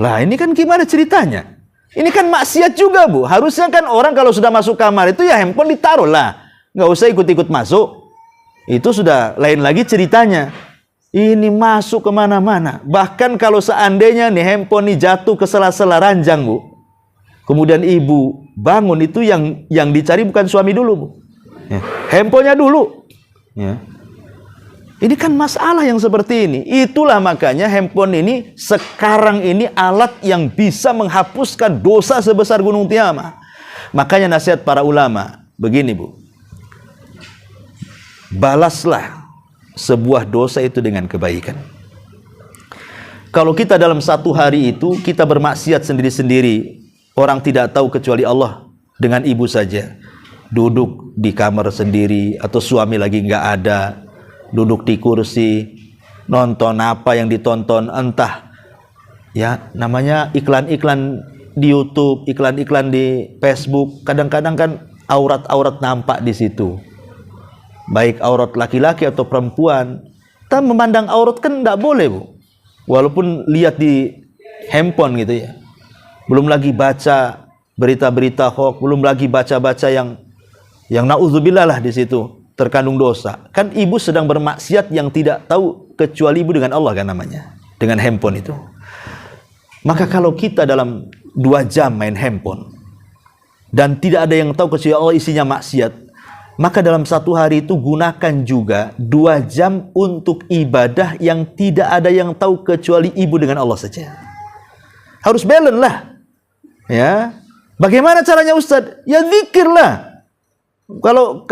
Lah ini kan gimana ceritanya? Ini kan maksiat juga Bu. Harusnya kan orang kalau sudah masuk kamar itu ya handphone ditaruh lah. Nggak usah ikut-ikut masuk. Itu sudah lain lagi ceritanya. Ini masuk kemana-mana. Bahkan kalau seandainya nih handphone ini jatuh ke sela-sela ranjang Bu, kemudian ibu bangun, itu yang dicari bukan suami dulu Bu, ya, handphonenya dulu. Ya. Ini kan masalah yang seperti ini. Itulah makanya handphone ini sekarang ini alat yang bisa menghapuskan dosa sebesar gunung Tiamat. Makanya nasihat para ulama begini Bu, balaslah sebuah dosa itu dengan kebaikan. Kalau kita dalam satu hari itu kita bermaksiat sendiri-sendiri, orang tidak tahu kecuali Allah, dengan ibu saja, duduk di kamar sendiri atau suami lagi nggak ada, duduk di kursi, nonton apa yang ditonton, entah ya namanya iklan-iklan di YouTube, iklan-iklan di Facebook, kadang-kadang kan aurat-aurat nampak di situ. Baik aurat laki-laki atau perempuan. Kita memandang aurat kan tidak boleh Bu, walaupun lihat di handphone gitu ya. Belum lagi baca berita-berita hoax, belum lagi baca-baca yang na'udzubillah lah, di situ terkandung dosa. Kan ibu sedang bermaksiat yang tidak tahu kecuali ibu dengan Allah kan namanya, dengan handphone itu. Maka kalau kita dalam 2 jam main handphone dan tidak ada yang tahu kecuali Allah isinya maksiat, maka dalam satu hari itu gunakan juga 2 jam untuk ibadah yang tidak ada yang tahu kecuali ibu dengan Allah saja. Harus balance lah. Ya. Bagaimana caranya Ustaz? Ya zikir lah. Kalau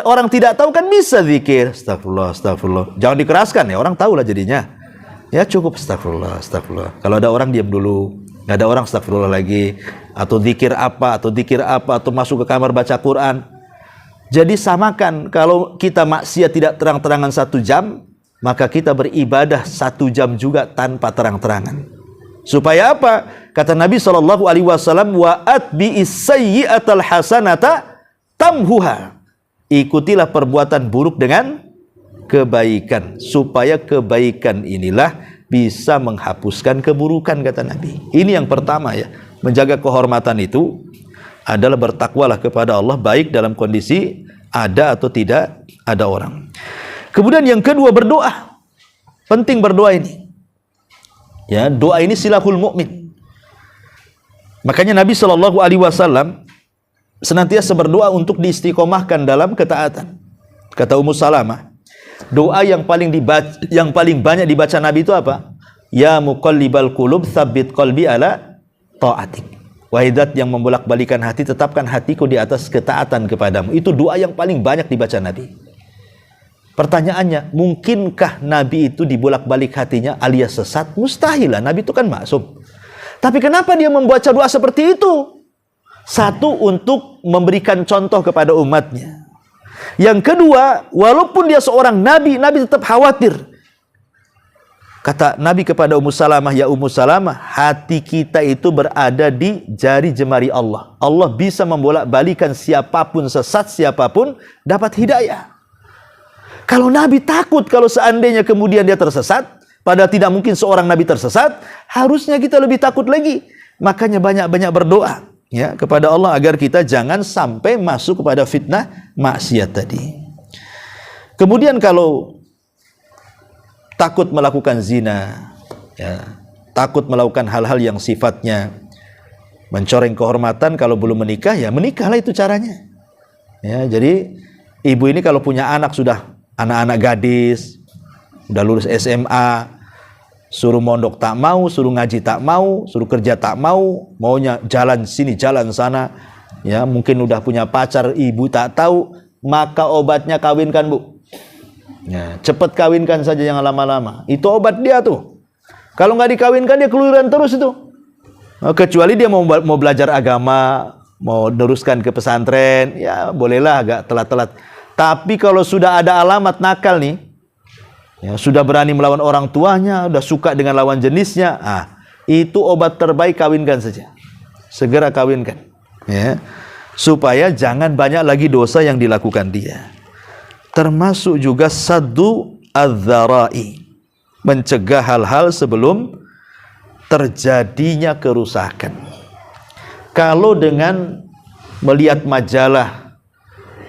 orang tidak tahu kan bisa zikir. Astagfirullah, astagfirullah. Jangan dikeraskan ya, orang tahu lah jadinya. Ya cukup astagfirullah, astagfirullah. Kalau ada orang diam dulu. Nggak ada orang astagfirullah lagi. Atau zikir apa, atau masuk ke kamar baca Quran. Jadi samakan, kalau kita maksiat tidak terang-terangan 1 jam, maka kita beribadah 1 jam juga tanpa terang-terangan. Supaya apa? kata Nabi SAW, wa atbi'is sayyi'atal hasanata tamhuha. Ikutilah perbuatan buruk dengan kebaikan, supaya kebaikan inilah bisa menghapuskan keburukan, kata Nabi. Ini yang pertama ya, menjaga kehormatan itu adalah bertakwalah kepada Allah, baik dalam kondisi ada atau tidak ada orang. Kemudian yang kedua, berdoa. Penting berdoa ini. Ya, doa ini silahul mukmin. Makanya Nabi SAW senantiasa berdoa untuk diistiqomahkan dalam ketaatan. Kata Ummu Salamah, doa yang paling banyak dibaca Nabi itu apa? Ya muqallibal qulub tsabbit qalbi ala ta'atik. Wahai zat yang membolak-balikan hati, tetapkan hatiku di atas ketaatan kepadamu. Itu doa yang paling banyak dibaca Nabi. Pertanyaannya, mungkinkah Nabi itu dibolak-balik hatinya alias sesat? Mustahil lah, Nabi itu kan maksum. Tapi kenapa dia membaca doa seperti itu? Satu, untuk memberikan contoh kepada umatnya. Yang kedua, walaupun dia seorang Nabi, Nabi tetap khawatir. Kata Nabi kepada Ummu Salamah, ya Ummu Salamah, hati kita itu berada di jari jemari Allah. Allah bisa membolak-balikan siapapun sesat, siapapun dapat hidayah. Kalau Nabi takut kalau seandainya kemudian dia tersesat, padahal tidak mungkin seorang Nabi tersesat, harusnya kita lebih takut lagi. Makanya banyak-banyak berdoa ya kepada Allah agar kita jangan sampai masuk kepada fitnah maksiat tadi. Kemudian kalau takut melakukan zina, ya, takut melakukan hal-hal yang sifatnya mencoreng kehormatan, kalau belum menikah, ya menikahlah, itu caranya. Ya, jadi ibu ini kalau punya anak, sudah anak-anak gadis, udah lulus SMA, suruh mondok tak mau, suruh ngaji tak mau, suruh kerja tak mau, maunya jalan sini, jalan sana, ya mungkin udah punya pacar, ibu tak tahu, maka obatnya kawinkan, Bu. Ya, cepat kawinkan saja, jangan lama-lama. Itu obat dia tuh. Kalau nggak dikawinkan, dia keluyuran terus itu. Nah, kecuali dia mau belajar agama, mau teruskan ke pesantren, ya bolehlah agak telat-telat. Tapi kalau sudah ada alamat nakal nih, ya, sudah berani melawan orang tuanya, sudah suka dengan lawan jenisnya, itu obat terbaik, kawinkan saja. Segera kawinkan, ya, supaya jangan banyak lagi dosa yang dilakukan dia. Termasuk juga saddu adz-dzara'i, mencegah hal-hal sebelum terjadinya kerusakan. Kalau dengan melihat majalah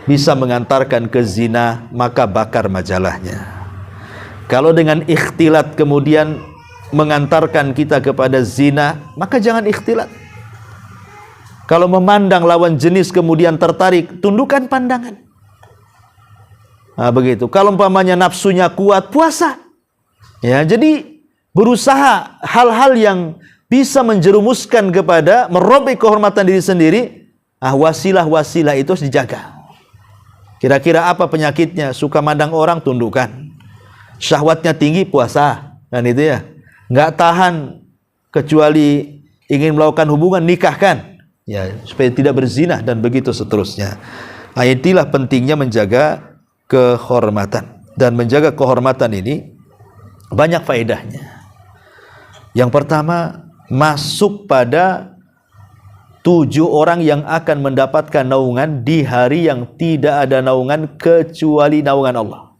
bisa mengantarkan ke zina, maka bakar majalahnya. Kalau dengan ikhtilat kemudian mengantarkan kita kepada zina, maka jangan ikhtilat. Kalau memandang lawan jenis kemudian tertarik, tundukkan pandangan. Nah, begitu. Kalau umpamanya nafsunya kuat, puasa. Ya, jadi berusaha hal-hal yang bisa menjerumuskan kepada merobek kehormatan diri sendiri, wasilah-wasilah itu harus dijaga. Kira-kira apa penyakitnya? Suka mandang orang, tundukkan. Syahwatnya tinggi, puasa. Dan itu ya, nggak tahan kecuali ingin melakukan hubungan, nikahkan. Ya, supaya tidak berzina dan begitu seterusnya. Itulah pentingnya menjaga kehormatan. Dan menjaga kehormatan ini banyak faedahnya. Yang pertama, masuk pada 7 orang yang akan mendapatkan naungan di hari yang tidak ada naungan kecuali naungan Allah.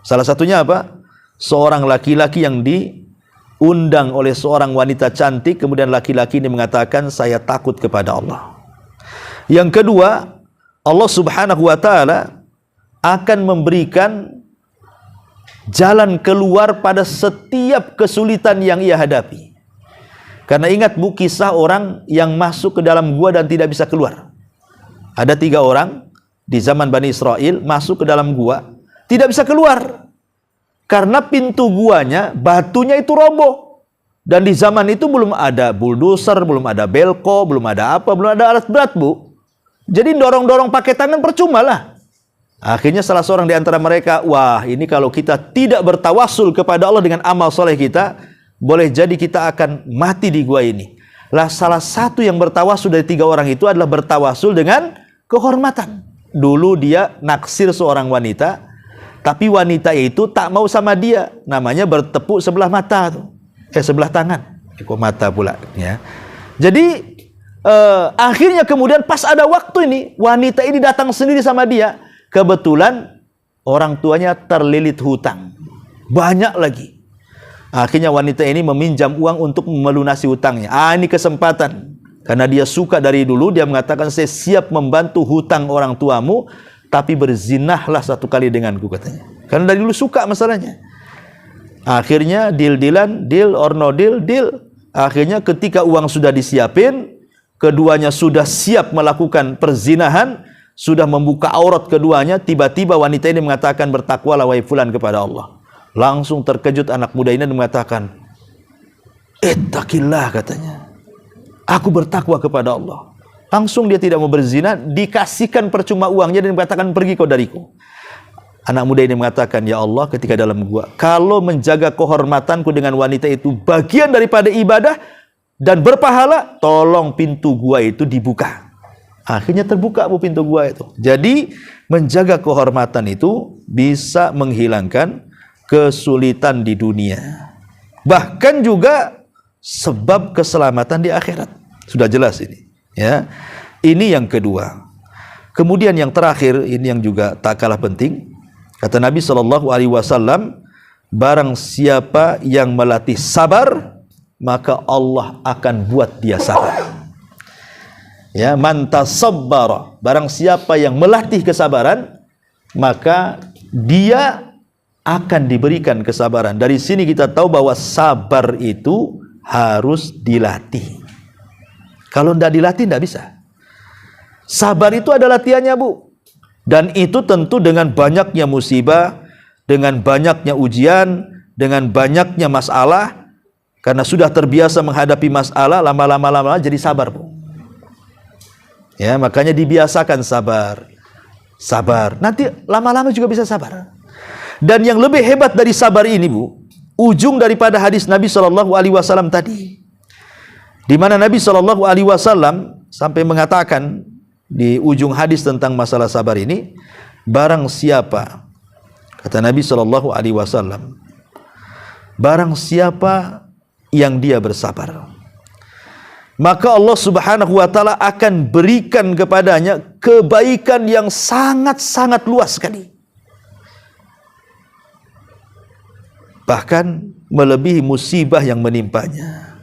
Salah satunya apa? Seorang laki-laki yang diundang oleh seorang wanita cantik, kemudian laki-laki ini mengatakan, saya takut kepada Allah. Yang kedua, Allah Subhanahu wa ta'ala akan memberikan jalan keluar pada setiap kesulitan yang ia hadapi. Karena ingat, Bu, kisah orang yang masuk ke dalam gua dan tidak bisa keluar. Ada 3 orang di zaman Bani Israel masuk ke dalam gua, tidak bisa keluar. Karena pintu guanya, batunya itu roboh. Dan di zaman itu belum ada bulldozer, belum ada belko, belum ada apa, belum ada alat berat, Bu. Jadi dorong-dorong pakai tangan percuma lah. Akhirnya salah seorang di antara mereka, wah, ini kalau kita tidak bertawasul kepada Allah dengan amal soleh kita, boleh jadi kita akan mati di gua ini. Lah, salah satu yang bertawasul dari 3 orang itu adalah bertawasul dengan kehormatan. Dulu dia naksir seorang wanita, tapi wanita itu tak mau sama dia. Namanya bertepuk sebelah mata tuh. Sebelah tangan. Kok mata pula, ya. Jadi akhirnya kemudian pas ada waktu ini, wanita ini datang sendiri sama dia. Kebetulan orang tuanya terlilit hutang. Banyak lagi. Akhirnya wanita ini meminjam uang untuk melunasi hutangnya. Ini kesempatan. Karena dia suka dari dulu, dia mengatakan, saya siap membantu hutang orang tuamu, tapi berzinahlah satu kali denganku, katanya. Karena dari dulu suka masalahnya. Akhirnya deal-dealan, deal or no deal, deal. Akhirnya ketika uang sudah disiapin, keduanya sudah siap melakukan perzinahan, sudah membuka aurat keduanya, tiba-tiba wanita ini mengatakan, bertakwalah wahai fulan kepada Allah. Langsung terkejut anak muda ini dan mengatakan, ittaqillah, katanya. Aku bertakwa kepada Allah. Langsung dia tidak mau berzina, dikasihkan percuma uangnya dan mengatakan, pergi kau dariku. Anak muda ini mengatakan, ya Allah, ketika dalam gua, kalau menjaga kehormatanku dengan wanita itu bagian daripada ibadah dan berpahala, tolong pintu gua itu dibuka. Akhirnya terbuka pintu gua itu. Jadi menjaga kehormatan itu bisa menghilangkan kesulitan di dunia. Bahkan juga sebab keselamatan di akhirat. Sudah jelas ini, ya. Ini yang kedua. Kemudian yang terakhir, ini yang juga tak kalah penting. Kata Nabi SAW, barang siapa yang melatih sabar, maka Allah akan buat dia sabar. Ya, man tasabbara, barang siapa yang melatih kesabaran, maka dia akan diberikan kesabaran. Dari sini kita tahu bahwa sabar itu harus dilatih. Kalau tidak dilatih, tidak bisa. Sabar itu ada latihannya, Bu. Dan itu tentu dengan banyaknya musibah, dengan banyaknya ujian, dengan banyaknya masalah. Karena sudah terbiasa menghadapi masalah, lama-lama jadi sabar, Bu. Ya, makanya dibiasakan sabar. Sabar. Nanti lama-lama juga bisa sabar. Dan yang lebih hebat dari sabar ini, Bu, ujung daripada hadis Nabi SAW tadi, di mana Nabi SAW sampai mengatakan di ujung hadis tentang masalah sabar ini, barang siapa, kata Nabi SAW, barang siapa yang dia bersabar, maka Allah Subhanahu wa Ta'ala akan berikan kepadanya kebaikan yang sangat-sangat luas sekali. Bahkan melebihi musibah yang menimpanya.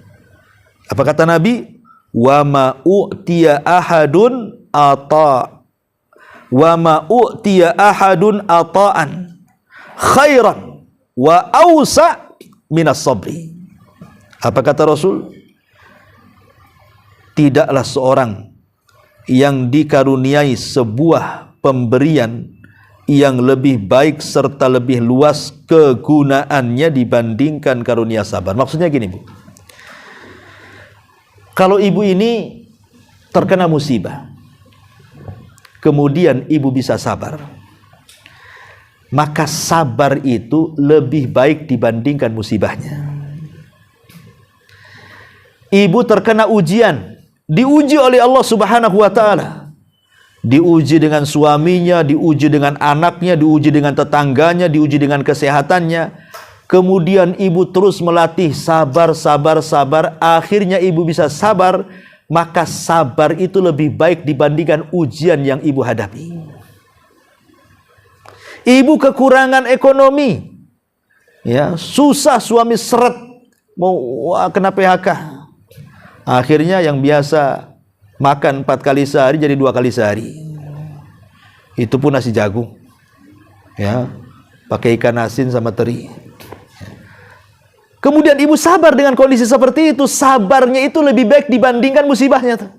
Apa kata Nabi? Wa ma u'tiya ahadun ata'an khairan wa awsa minas sabri. Apa kata Rasul? Tidaklah seorang yang dikaruniai sebuah pemberian yang lebih baik serta lebih luas kegunaannya dibandingkan karunia sabar. Maksudnya gini, Bu. Kalau ibu ini terkena musibah, kemudian ibu bisa sabar, maka sabar itu lebih baik dibandingkan musibahnya. Ibu terkena ujian, diuji oleh Allah Subhanahu wa Ta'ala. Diuji dengan suaminya, diuji dengan anaknya, diuji dengan tetangganya, diuji dengan kesehatannya. Kemudian ibu terus melatih sabar, akhirnya ibu bisa sabar, maka sabar itu lebih baik dibandingkan ujian yang ibu hadapi. Ibu kekurangan ekonomi, ya, susah, suami seret, mau kena PHK. Akhirnya yang biasa makan 4 kali sehari jadi 2 kali sehari. Itu pun nasi jagung, ya, pakai ikan asin sama teri. Kemudian ibu sabar dengan kondisi seperti itu. Sabarnya itu lebih baik dibandingkan musibahnya tuh.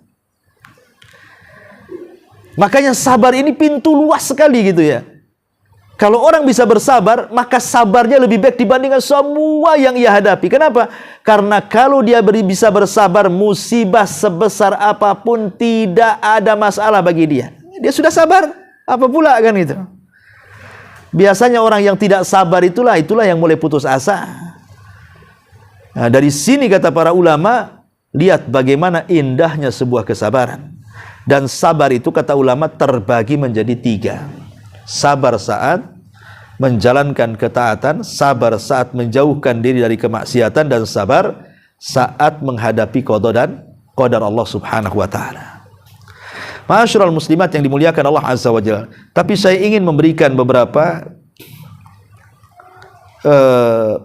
Makanya sabar ini pintu luas sekali gitu ya. Kalau orang bisa bersabar, maka sabarnya lebih baik dibandingkan semua yang ia hadapi. Kenapa? Karena kalau dia bisa bersabar, musibah sebesar apapun tidak ada masalah bagi dia. Dia sudah sabar, apa pula kan itu. Biasanya orang yang tidak sabar itulah yang mulai putus asa. Nah, dari sini kata para ulama, lihat bagaimana indahnya sebuah kesabaran. Dan sabar itu kata ulama terbagi menjadi 3. Sabar saat menjalankan ketaatan, sabar saat menjauhkan diri dari kemaksiatan, dan sabar saat menghadapi qada qadar Allah Subhanahu wa taala. Ma'asyiral muslimat yang dimuliakan Allah Azza wa Jalla. Tapi saya ingin memberikan beberapa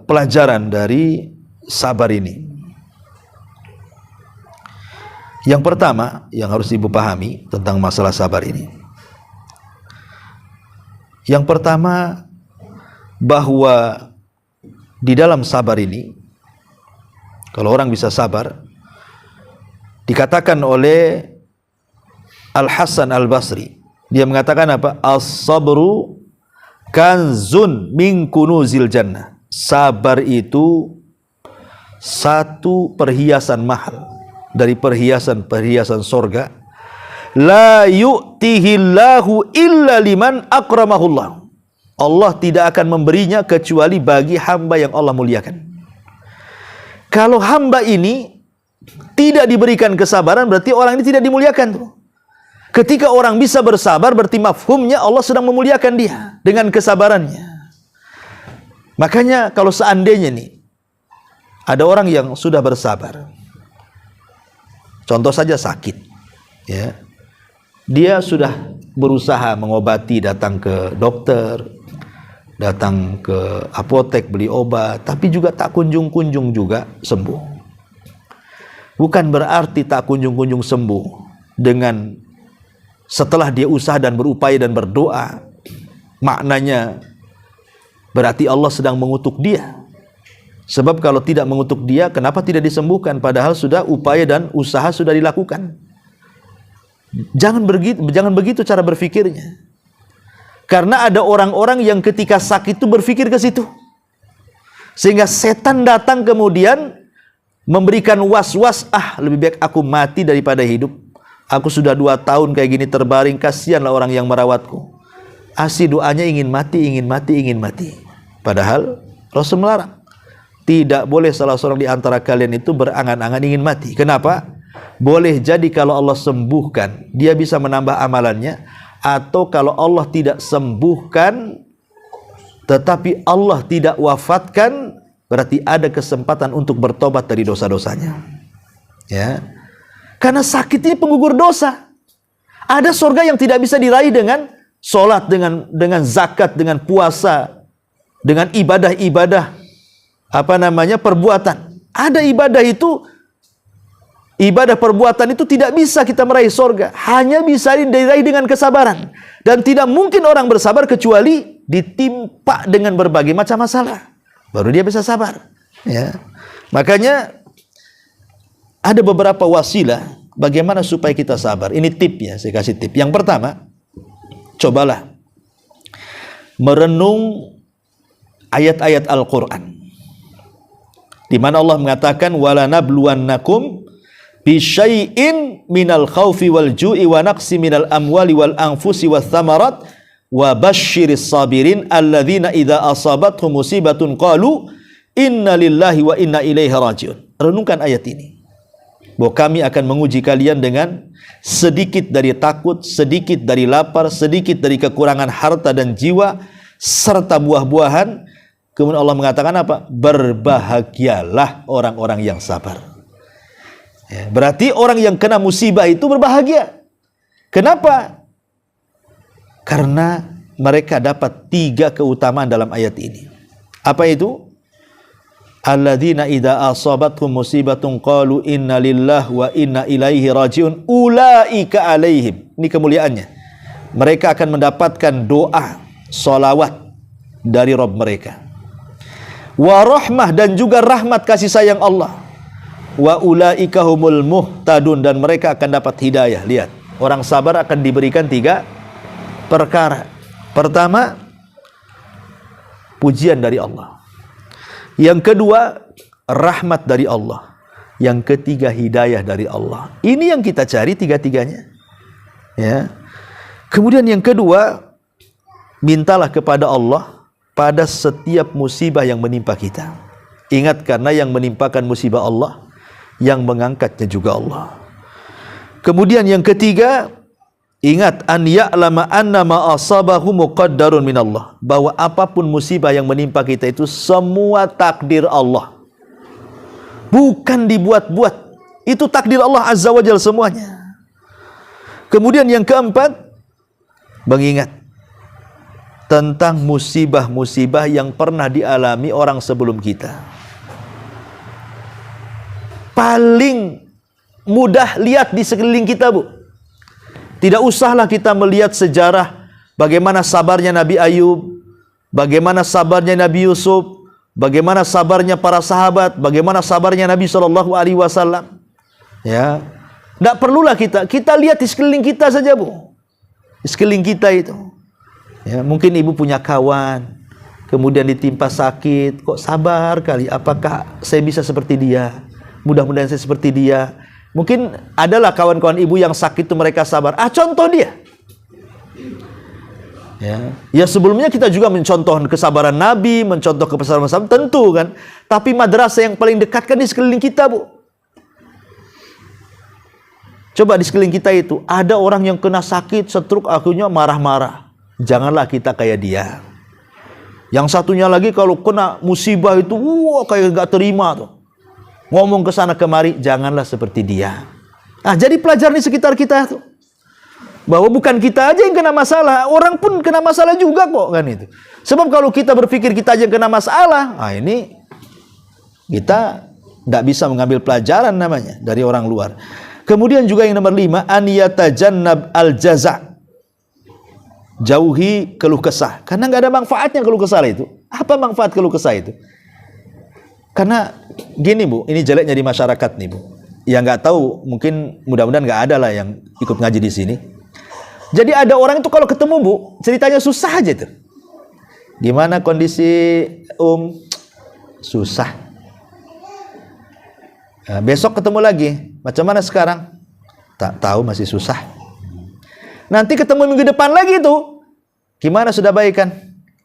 pelajaran dari sabar ini. Yang pertama yang harus ibu pahami tentang masalah sabar ini. Yang pertama, bahwa di dalam sabar ini, kalau orang bisa sabar, dikatakan oleh Al-Hasan Al-Basri, dia mengatakan apa? As-sabru kanzun min kunuzil jannah. Sabar itu satu perhiasan mahal dari perhiasan-perhiasan sorga. La yu'tihillahu illa liman akramahullah. Allah tidak akan memberinya kecuali bagi hamba yang Allah muliakan. Kalau hamba ini tidak diberikan kesabaran, berarti orang ini tidak dimuliakan tuh. Ketika orang bisa bersabar, berarti mafhumnya Allah sedang memuliakan dia dengan kesabarannya. Makanya kalau seandainya nih ada orang yang sudah bersabar, contoh saja sakit, ya, dia sudah berusaha mengobati, datang ke dokter, datang ke apotek beli obat, tapi juga tak kunjung-kunjung juga sembuh. Bukan berarti tak kunjung-kunjung sembuh dengan setelah dia usaha dan berupaya dan berdoa, maknanya berarti Allah sedang mengutuk dia. Sebab kalau tidak mengutuk dia, kenapa tidak disembuhkan? Padahal sudah upaya dan usaha sudah dilakukan. Jangan begitu cara berfikirnya. Karena ada orang-orang yang ketika sakit itu berfikir ke situ. Sehingga setan datang kemudian memberikan was-was, lebih baik aku mati daripada hidup. Aku sudah 2 tahun kayak gini terbaring, kasihanlah orang yang merawatku. Asli doanya ingin mati, ingin mati, ingin mati. Padahal Rasul melarang. Tidak boleh salah seorang di antara kalian itu berangan-angan ingin mati. Kenapa? Boleh jadi kalau Allah sembuhkan, dia bisa menambah amalannya. Atau kalau Allah tidak sembuhkan, tetapi Allah tidak wafatkan, berarti ada kesempatan untuk bertobat dari dosa-dosanya. Ya, karena sakit ini penggugur dosa. Ada surga yang tidak bisa diraih dengan sholat, dengan zakat, dengan puasa, dengan ibadah-ibadah, perbuatan. Ada ibadah itu, ibadah perbuatan itu tidak bisa kita meraih surga, hanya bisa diraih dengan kesabaran. Dan tidak mungkin orang bersabar kecuali ditimpa dengan berbagai macam masalah, baru dia bisa sabar. Ya, makanya ada beberapa wasilah bagaimana supaya kita sabar. Ini tipnya, saya kasih tip. Yang pertama, cobalah merenung ayat-ayat Al-Quran, di mana Allah mengatakan wala nabluwannakum bisyai'in minal khaufi wal ju'i wa naqsi minal amwali wal anfusi wath thamarat wa basyiris sabirin alladzina idza asabathum musibatun qalu inna lillahi wa inna ilaihi rajiun. Renungkan ayat ini, bahwa kami akan menguji kalian dengan sedikit dari takut, sedikit dari lapar, sedikit dari kekurangan harta dan jiwa, serta buah-buahan. Kemudian Allah mengatakan apa? Berbahagialah orang-orang yang sabar. Ya, berarti orang yang kena musibah itu berbahagia. Kenapa? Karena mereka dapat 3 keutamaan dalam ayat ini. Apa itu? Alladzina idza asabathum musibatun qalu inna lillahi wa inna ilaihi rajiun ulaika alaihim. Ini kemuliaannya. Mereka akan mendapatkan doa, salawat dari Rabb mereka. Wa rahmah, dan juga rahmat kasih sayang Allah. Wa ulaika humul muhtadun, dan mereka akan dapat hidayah. Lihat, orang sabar akan diberikan 3 perkara. Pertama, pujian dari Allah. Yang kedua, rahmat dari Allah. Yang ketiga, hidayah dari Allah. Ini yang kita cari 3-tiganya. Ya. Kemudian yang kedua, mintalah kepada Allah pada setiap musibah yang menimpa kita. Ingat, karena yang menimpakan musibah Allah, yang mengangkatnya juga Allah. Kemudian yang ketiga, ingat, an ya'lama anna ma asabahu muqaddarun minallah, bahwa apapun musibah yang menimpa kita itu semua takdir Allah, bukan dibuat-buat. Itu takdir Allah Azza wa Jalla semuanya. Kemudian yang keempat, mengingat tentang musibah-musibah yang pernah dialami orang sebelum kita. Paling mudah lihat di sekeliling kita, Bu. Tidak usahlah kita melihat sejarah bagaimana sabarnya Nabi Ayub, bagaimana sabarnya Nabi Yusuf, bagaimana sabarnya para sahabat, bagaimana sabarnya Nabi SAW. Ya, tidak perlulah kita lihat di sekeliling kita saja, Bu. Di sekeliling kita itu. Ya, mungkin ibu punya kawan, kemudian ditimpa sakit, kok sabar kali, apakah saya bisa seperti dia? Mudah-mudahan saya seperti dia. Mungkin adalah kawan-kawan ibu yang sakit itu mereka sabar. Contoh dia. Ya, sebelumnya kita juga mencontoh kesabaran Nabi, mencontoh kesabaran sahabat, tentu kan. Tapi madrasah yang paling dekat kan di sekeliling kita, Bu. Coba di sekeliling kita itu, ada orang yang kena sakit, stroke, akhirnya marah-marah. Janganlah kita kayak dia. Yang satunya lagi kalau kena musibah itu, kayak gak terima tuh. Ngomong ke sana kemari, janganlah seperti dia. Jadi pelajaran di sekitar kita tuh. Bahwa bukan kita aja yang kena masalah, orang pun kena masalah juga kok kan itu. Sebab kalau kita berpikir kita aja yang kena masalah, ini kita tidak bisa mengambil pelajaran namanya dari orang luar. Kemudian juga yang nomor 5, an yatajannab al-jaza'. Jauhi keluh kesah. Karena nggak ada manfaatnya keluh kesah itu. Apa manfaat keluh kesah itu? Karena gini, Bu, ini jeleknya di masyarakat nih, Bu. Yang nggak tahu, mungkin mudah-mudahan nggak ada lah yang ikut ngaji di sini. Jadi ada orang itu kalau ketemu, Bu, ceritanya susah aja tuh. Gimana kondisi susah. Besok ketemu lagi, macam mana sekarang? Tak tahu, masih susah. Nanti ketemu minggu depan lagi tuh, gimana sudah baik kan?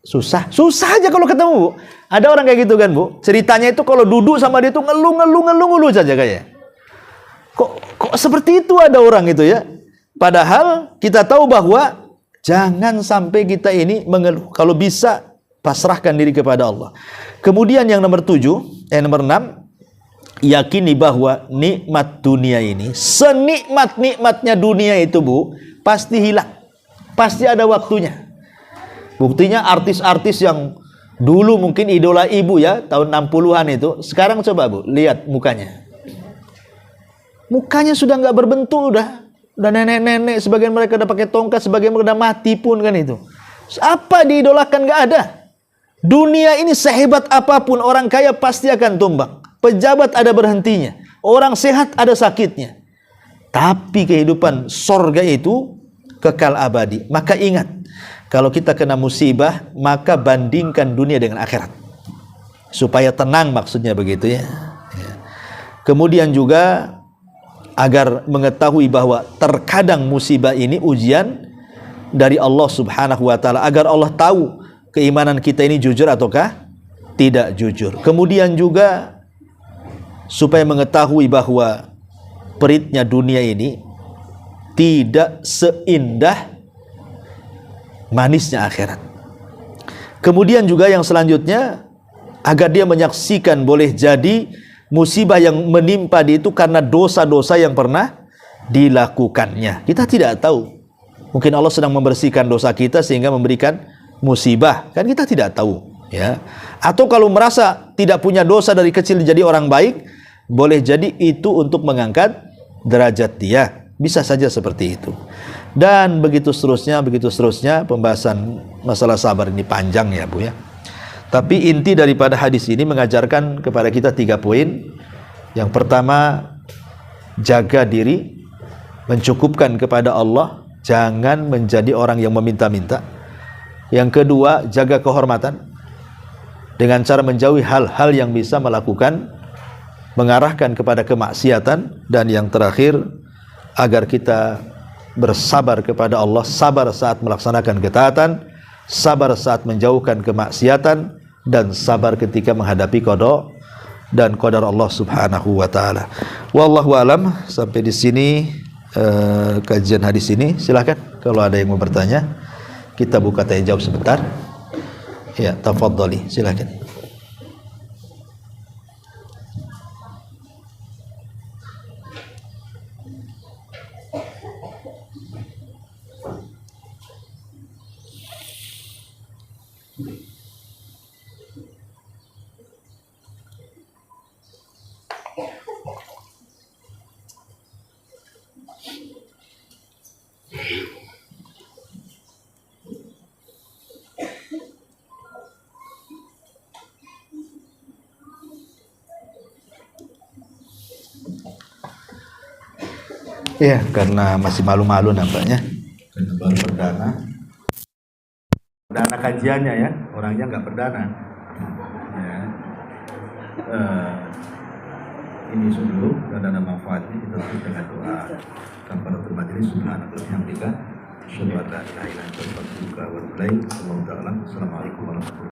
Susah aja kalau ketemu, Bu. Ada orang kayak gitu kan, Bu. Ceritanya itu kalau duduk sama dia tuh ngeluh saja kayak. Kok seperti itu ada orang itu ya? Padahal kita tahu bahwa jangan sampai kita ini mengeluh. Kalau bisa pasrahkan diri kepada Allah. Kemudian yang nomor 6, yakini bahwa nikmat dunia ini, senikmat-nikmatnya dunia itu, Bu, pasti hilang. Pasti ada waktunya. Buktinya artis-artis yang dulu mungkin idola ibu ya, tahun 60-an itu, sekarang coba, Bu, lihat mukanya. Mukanya sudah nggak berbentuk, udah nenek-nenek, sebagian mereka udah pakai tongkat, sebagian mereka udah mati pun kan itu. Apa diidolakan? Nggak ada. Dunia ini sehebat apapun, orang kaya pasti akan tumbang. Pejabat ada berhentinya. Orang sehat ada sakitnya. Tapi kehidupan sorga itu kekal abadi. Maka ingat, kalau kita kena musibah, maka bandingkan dunia dengan akhirat. Supaya tenang, maksudnya begitu ya. Kemudian juga agar mengetahui bahwa terkadang musibah ini ujian dari Allah Subhanahu wa taala, agar Allah tahu keimanan kita ini jujur ataukah tidak jujur. Kemudian juga supaya mengetahui bahwa peritnya dunia ini tidak seindah manisnya akhirat. Kemudian juga yang selanjutnya, agar dia menyaksikan boleh jadi musibah yang menimpa dia itu karena dosa-dosa yang pernah dilakukannya. Kita tidak tahu. Mungkin Allah sedang membersihkan dosa kita sehingga memberikan musibah. Kan kita tidak tahu, ya. Atau kalau merasa tidak punya dosa dari kecil jadi orang baik, boleh jadi itu untuk mengangkat derajat dia. Bisa saja seperti itu. Dan begitu seterusnya pembahasan masalah sabar ini panjang ya, Bu ya. Tapi inti daripada hadis ini mengajarkan kepada kita 3 poin. Yang pertama, jaga diri, mencukupkan kepada Allah, jangan menjadi orang yang meminta-minta. Yang kedua, jaga kehormatan dengan cara menjauhi hal-hal yang bisa mengarahkan kepada kemaksiatan. Dan yang terakhir, agar kita bersabar kepada Allah, sabar saat melaksanakan ketaatan, sabar saat menjauhkan kemaksiatan, dan sabar ketika menghadapi qada dan qadar Allah Subhanahu wa taala. Wallahu alam. Sampai di sini kajian hadis ini. Silakan kalau ada yang mau bertanya. Kita buka tanya jawab sebentar. Ya, tafadhali, silakan. Ya, karena masih malu-malu nampaknya. Karena baru perdana kajiannya ya, orangnya nggak perdana. Ya. Ini dulu dan manfaatnya kita tutup dengan doa kafaratul majelis subhanallah yang tiga. Assalamualaikum warahmatullahi wabarakatuh.